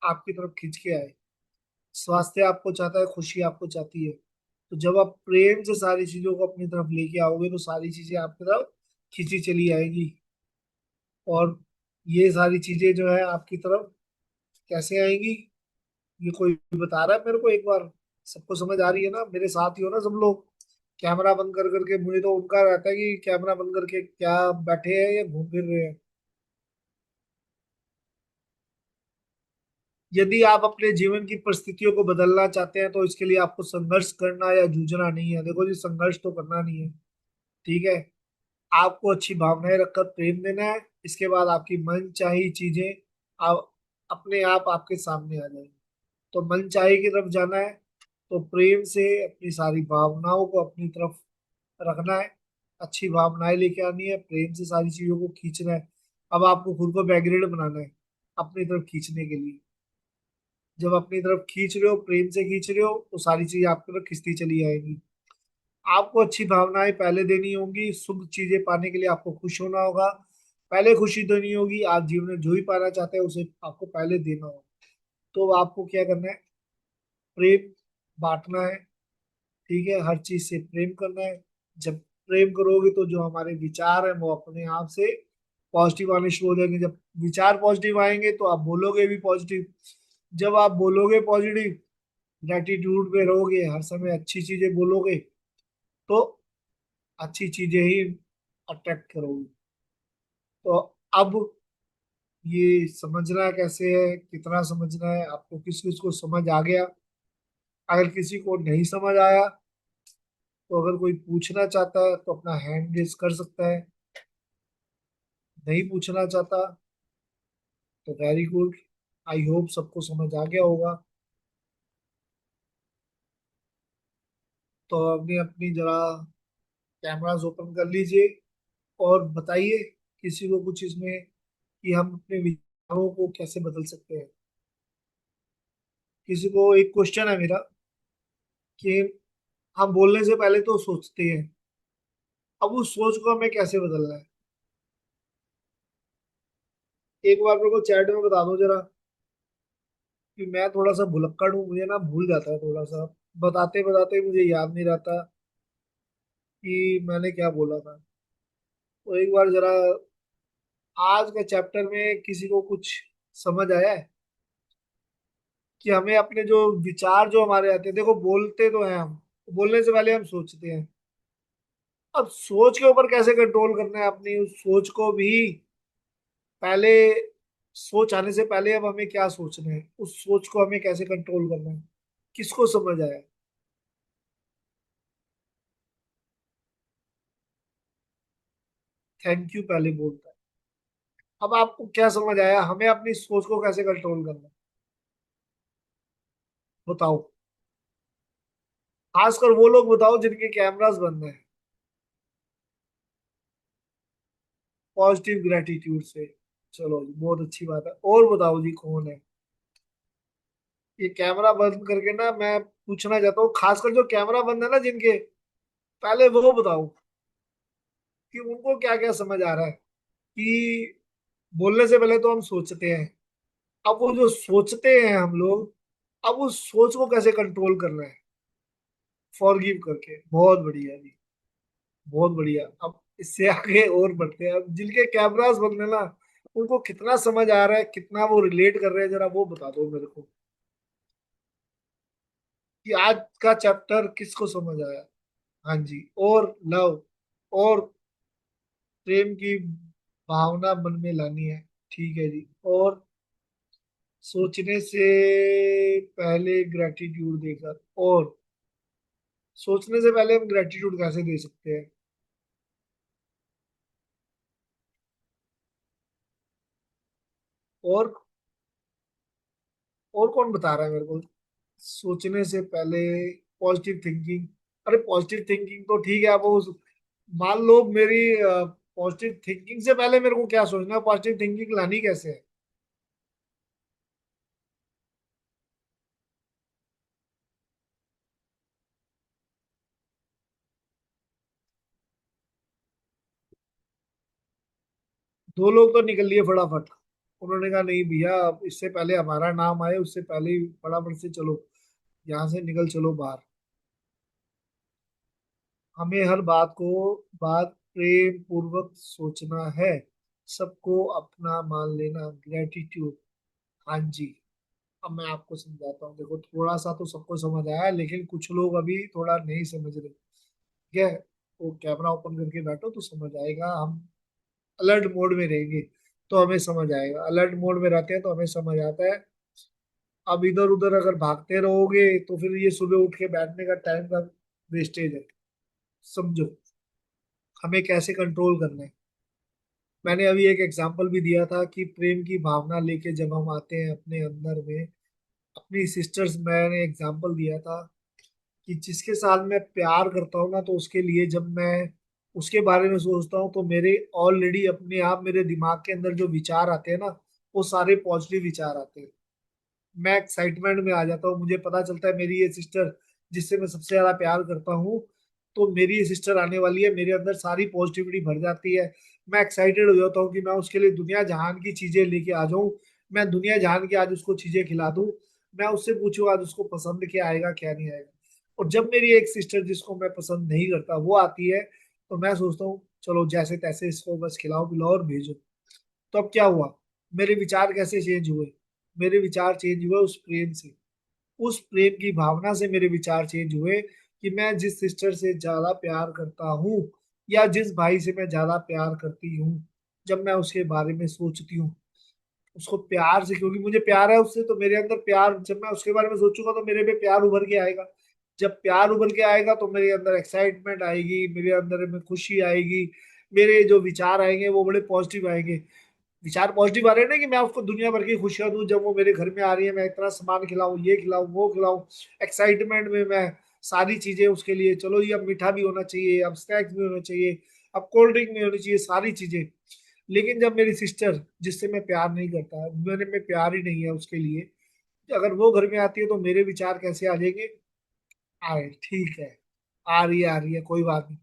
आपकी तरफ खींच के आए। स्वास्थ्य आपको चाहता है, खुशी आपको चाहती है। तो जब आप प्रेम से सारी चीजों को अपनी तरफ लेके आओगे तो सारी चीजें आपकी तरफ खींची चली आएगी। और ये सारी चीजें जो है आपकी तरफ कैसे आएंगी, ये कोई बता रहा है मेरे को एक बार? सबको समझ आ रही है ना? मेरे साथ ही हो ना सब लोग? कैमरा बंद कर करके, मुझे तो उनका रहता है कि कैमरा बंद करके क्या बैठे हैं या घूम फिर रहे हैं। यदि आप अपने जीवन की परिस्थितियों को बदलना चाहते हैं तो इसके लिए आपको संघर्ष करना या जूझना नहीं है। देखो जी, संघर्ष तो करना नहीं है, ठीक है। आपको अच्छी भावनाएं रखकर प्रेम देना है। इसके बाद आपकी मन चाही चीजें आप अपने आप आपके सामने आ जाएंगी। तो मन चाही की तरफ जाना है तो प्रेम से अपनी सारी भावनाओं को अपनी तरफ रखना है। अच्छी भावनाएं लेके आनी है, प्रेम से सारी चीजों को खींचना है। अब आपको खुद को बैकग्रेड बनाना है अपनी तरफ खींचने के लिए। जब अपनी तरफ खींच रहे हो, प्रेम से खींच रहे हो, तो सारी चीजें आपकी तरफ खिंचती चली आएंगी। आपको अच्छी भावनाएं पहले देनी होंगी। शुभ चीजें पाने के लिए आपको खुश होना होगा। पहले खुशी देनी होगी। आप जीवन में जो भी पाना चाहते हैं उसे आपको पहले देना होगा। तो आपको क्या करना है? प्रेम बांटना है, ठीक है। हर चीज से प्रेम करना है। जब प्रेम करोगे तो जो हमारे विचार है वो अपने आप से पॉजिटिव आने शुरू हो जाएंगे। जब विचार पॉजिटिव आएंगे तो आप बोलोगे भी पॉजिटिव। जब आप बोलोगे पॉजिटिव, ग्रेटिट्यूड में रहोगे, हर समय अच्छी चीजें बोलोगे, तो अच्छी चीजें ही अट्रैक्ट करोगे। तो अब ये समझना कैसे है, कितना समझना है, आपको किस किस को समझ आ गया? अगर किसी को नहीं समझ आया तो अगर कोई पूछना चाहता है तो अपना हैंड रेज कर सकता है। नहीं पूछना चाहता तो वेरी गुड। आई होप सबको समझ आ गया होगा। तो अपनी अपनी जरा कैमरास ओपन कर लीजिए और बताइए किसी को कुछ इसमें कि हम अपने विचारों को कैसे बदल सकते हैं। किसी को एक क्वेश्चन है मेरा कि हम बोलने से पहले तो सोचते हैं, अब उस सोच को हमें कैसे बदलना है? एक बार मेरे को चैट में बता दो जरा, कि मैं थोड़ा सा भुलक्कड़ हूँ, मुझे ना भूल जाता है थोड़ा सा। बताते बताते मुझे याद नहीं रहता कि मैंने क्या बोला था। तो एक बार जरा, आज के चैप्टर में किसी को कुछ समझ आया है कि हमें अपने जो विचार जो हमारे आते हैं, देखो बोलते तो हैं हम, बोलने से पहले हम सोचते हैं। अब सोच के ऊपर कैसे कंट्रोल करना है अपनी उस सोच को भी। पहले सोच आने से पहले अब हमें क्या सोचना है, उस सोच को हमें कैसे कंट्रोल करना है, किसको समझ आया? थैंक यू पहले बोलता है। अब आपको क्या समझ आया, हमें अपनी सोच को कैसे कंट्रोल करना है? बताओ। खासकर वो लोग बताओ जिनके कैमरास बंद है। पॉजिटिव ग्रेटिट्यूड से। चलो जी, बहुत अच्छी बात है। और बताओ जी, कौन है? ये कैमरा बंद करके ना मैं पूछना चाहता हूँ, खासकर जो कैमरा बंद है ना जिनके, पहले वो बताओ कि उनको क्या क्या समझ आ रहा है। कि बोलने से पहले तो हम सोचते हैं, अब वो जो सोचते हैं हम लोग, अब उस सोच को कैसे कंट्रोल करना है? फॉरगिव करके। बहुत बढ़िया जी, बहुत बढ़िया। अब इससे आगे और बढ़ते हैं। अब जिनके कैमरास बंद है ना, उनको कितना समझ आ रहा है, कितना वो रिलेट कर रहे हैं, जरा वो बता दो मेरे को कि आज का चैप्टर किसको समझ आया। हाँ जी। और लव और प्रेम की भावना मन में लानी है, ठीक है जी। और सोचने से पहले ग्रेटिट्यूड देकर, और सोचने से पहले हम ग्रेटिट्यूड कैसे दे सकते हैं? और और कौन बता रहा है मेरे को? सोचने से पहले पॉजिटिव थिंकिंग। अरे पॉजिटिव थिंकिंग तो ठीक है। अब उस, मान लो मेरी पॉजिटिव थिंकिंग से पहले मेरे को क्या सोचना है, पॉजिटिव थिंकिंग लानी कैसे है? दो लोग तो निकल लिए फटाफट। उन्होंने कहा नहीं भैया, अब इससे पहले हमारा नाम आए उससे पहले ही फटाफट से चलो, यहाँ से निकल चलो बाहर। हमें हर बात प्रेम पूर्वक सोचना है। सबको अपना मान लेना, ग्रेटिट्यूड। हाँ जी। अब मैं आपको समझाता हूँ। देखो, थोड़ा सा तो सबको समझ आया, लेकिन कुछ लोग अभी थोड़ा नहीं समझ रहे, ठीक है। वो कैमरा ओपन करके बैठो तो समझ आएगा। हम अलर्ट मोड में रहेंगे तो हमें समझ आएगा। अलर्ट मोड में रहते हैं तो हमें समझ आता है अब इधर उधर अगर भागते रहोगे तो फिर ये सुबह उठ के बैठने का टाइम का वेस्टेज है। समझो, हमें कैसे कंट्रोल करना है। मैंने अभी एक एग्जांपल भी दिया था कि प्रेम की भावना लेके जब हम आते हैं अपने अंदर में, अपनी सिस्टर्स, मैंने एग्जांपल दिया था कि जिसके साथ मैं प्यार करता हूँ ना, तो उसके लिए जब मैं उसके बारे में सोचता हूँ तो मेरे ऑलरेडी अपने आप मेरे दिमाग के अंदर जो विचार आते हैं ना, वो सारे पॉजिटिव विचार आते हैं। मैं एक्साइटमेंट में आ जाता हूँ, मुझे पता चलता है मेरी ये सिस्टर जिससे मैं सबसे ज्यादा प्यार करता हूँ, तो मेरी ये सिस्टर आने वाली है, मेरे अंदर सारी पॉजिटिविटी भर जाती है। मैं एक्साइटेड हो जाता हूँ कि मैं उसके लिए दुनिया जहान की चीजें लेके आ जाऊं। मैं दुनिया जहान की आज उसको चीजें खिला दूं। मैं उससे पूछूं आज उसको पसंद क्या आएगा क्या नहीं आएगा। और जब मेरी एक सिस्टर जिसको मैं पसंद नहीं करता वो आती है, तो मैं सोचता हूँ चलो जैसे तैसे इसको बस खिलाओ पिलाओ और भेजो। तो अब क्या हुआ, मेरे विचार कैसे चेंज हुए? मेरे विचार चेंज हुए उस प्रेम से। उस प्रेम की भावना से मेरे विचार चेंज हुए कि मैं जिस सिस्टर से ज्यादा प्यार करता हूँ या जिस भाई से मैं ज्यादा प्यार करती हूँ, जब मैं उसके बारे में सोचती हूँ उसको प्यार से, क्योंकि मुझे प्यार है उससे, तो मेरे अंदर प्यार, जब मैं उसके बारे में सोचूंगा तो मेरे में प्यार उभर के आएगा। जब प्यार उभर के आएगा तो मेरे अंदर एक्साइटमेंट आएगी, मेरे अंदर में खुशी आएगी, मेरे जो विचार आएंगे वो बड़े पॉजिटिव आएंगे। विचार पॉजिटिव आ रहे हैं ना कि मैं उसको दुनिया भर की खुशियां दूं, जब वो मेरे घर में आ रही है मैं इतना सामान खिलाऊं, ये खिलाऊं वो खिलाऊं। एक्साइटमेंट में मैं सारी चीजें उसके लिए, चलो ये अब मीठा भी होना चाहिए, अब स्नैक्स भी होना चाहिए, अब कोल्ड ड्रिंक भी होनी चाहिए, सारी चीजें। लेकिन जब मेरी सिस्टर जिससे मैं प्यार नहीं करता, मेरे में प्यार ही नहीं है उसके लिए, अगर वो घर में आती है तो मेरे विचार कैसे आ जाएंगे? आए ठीक है, आ रही है कोई बात नहीं,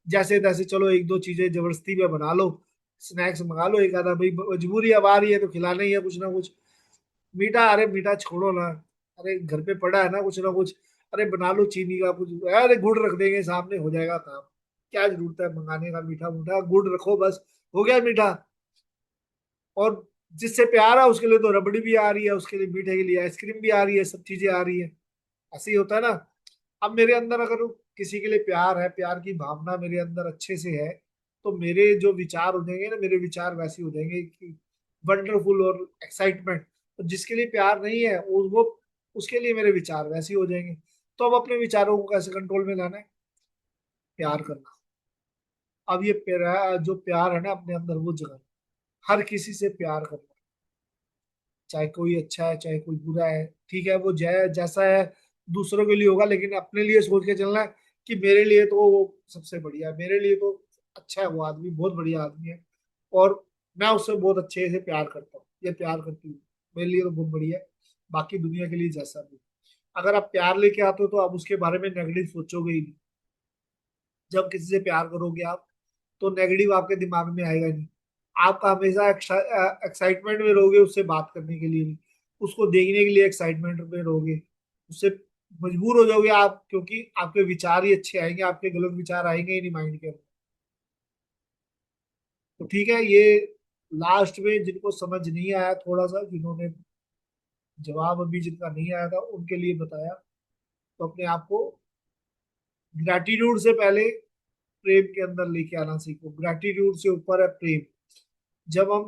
जैसे तैसे चलो एक दो चीजें जबरदस्ती में बना लो, स्नैक्स मंगा लो एक आधा, भाई मजबूरी अब आ रही है तो खिलाना ही है कुछ ना कुछ। मीठा, अरे मीठा छोड़ो ना, अरे घर पे पड़ा है ना कुछ, अरे बना लो चीनी का कुछ, अरे गुड़ रख देंगे सामने हो जाएगा काम। क्या जरूरत है मंगाने का मीठा मूठा, गुड़ रखो बस, हो गया मीठा। और जिससे प्यार है उसके लिए तो रबड़ी भी आ रही है, उसके लिए मीठे के लिए आइसक्रीम भी आ रही है, सब चीजें आ रही है। ऐसे ही होता है ना। अब मेरे अंदर अगर किसी के लिए प्यार है, प्यार की भावना मेरे अंदर अच्छे से है, तो मेरे जो विचार हो जाएंगे ना, मेरे विचार वैसे हो जाएंगे कि वंडरफुल और एक्साइटमेंट। तो जिसके लिए प्यार नहीं है वो उसके लिए मेरे विचार वैसे ही हो जाएंगे। तो अब अपने विचारों को कैसे कंट्रोल में लाना है? प्यार करना। अब ये प्यार, जो प्यार है ना अपने अंदर वो जगह, हर किसी से प्यार करना, चाहे कोई अच्छा है चाहे कोई बुरा है, ठीक है, वो जैसा है दूसरों के लिए होगा, लेकिन अपने लिए सोच के चलना है कि मेरे लिए तो वो सबसे बढ़िया है, मेरे लिए तो अच्छा है, वो आदमी बहुत बढ़िया आदमी है, और मैं उससे बहुत अच्छे से प्यार करता हूँ, ये प्यार करती हूँ, मेरे लिए तो बहुत बढ़िया है, बाकी दुनिया के लिए जैसा भी। अगर आप प्यार लेके आते हो तो आप उसके बारे में नेगेटिव सोचोगे ही नहीं। जब किसी से प्यार करोगे आप, तो नेगेटिव आपके दिमाग में आएगा नहीं। आपका हमेशा एक्साइटमेंट में रहोगे उससे बात करने के लिए, उसको देखने के लिए एक्साइटमेंट में रहोगे, उससे मजबूर हो जाओगे आप, क्योंकि आपके विचार ही अच्छे आएंगे, आपके गलत विचार आएंगे ही नहीं माइंड के अंदर। तो ठीक है, ये लास्ट में जिनको समझ नहीं आया, थोड़ा सा जिन्होंने जवाब अभी जिनका नहीं आया था उनके लिए बताया। तो अपने आप को ग्रेटिट्यूड से पहले प्रेम के अंदर लेके आना सीखो। ग्रेटिट्यूड से ऊपर है प्रेम। जब हम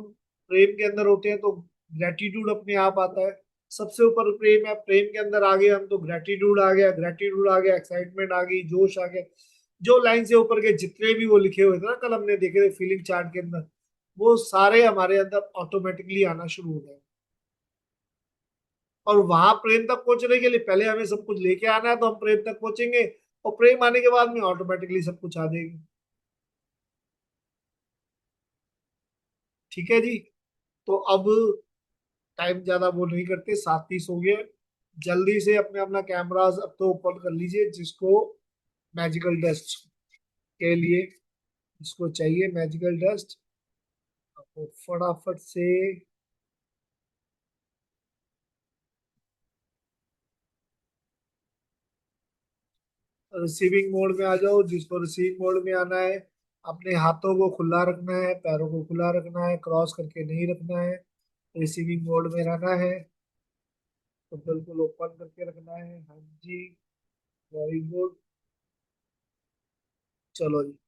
प्रेम के अंदर होते हैं तो ग्रेटिट्यूड अपने आप आता है। सबसे ऊपर प्रेम है, प्रेम के अंदर आ गए हम तो ग्रेटिट्यूड आ गया, ग्रेटिट्यूड आ गया, एक्साइटमेंट आ गई, जोश आ गया। जो लाइन से ऊपर के जितने भी वो लिखे हुए थे ना, कल हमने देखे थे फीलिंग चार्ट के अंदर, वो सारे हमारे अंदर ऑटोमेटिकली आना शुरू हो गए। और वहां प्रेम तक पहुंचने के लिए पहले हमें सब कुछ लेके आना है, तो हम प्रेम तक पहुंचेंगे, और प्रेम आने के बाद में ऑटोमेटिकली सब कुछ आ जाएगी। ठीक है जी। तो अब टाइम ज्यादा वो नहीं करते, 7:30 हो गए। जल्दी से अपने अपना कैमरास अब तो ओपन कर लीजिए, जिसको मैजिकल डस्ट के लिए, जिसको चाहिए मैजिकल डस्ट, आपको फटाफट से रिसीविंग मोड में आ जाओ। जिसको रिसीविंग मोड में आना है, अपने हाथों को खुला रखना है, पैरों को खुला रखना है, क्रॉस करके नहीं रखना है, रिसीविंग मोड में रहना है। तो बिल्कुल ओपन करके रखना है। हाँ जी, वेरी गुड। चलो जी।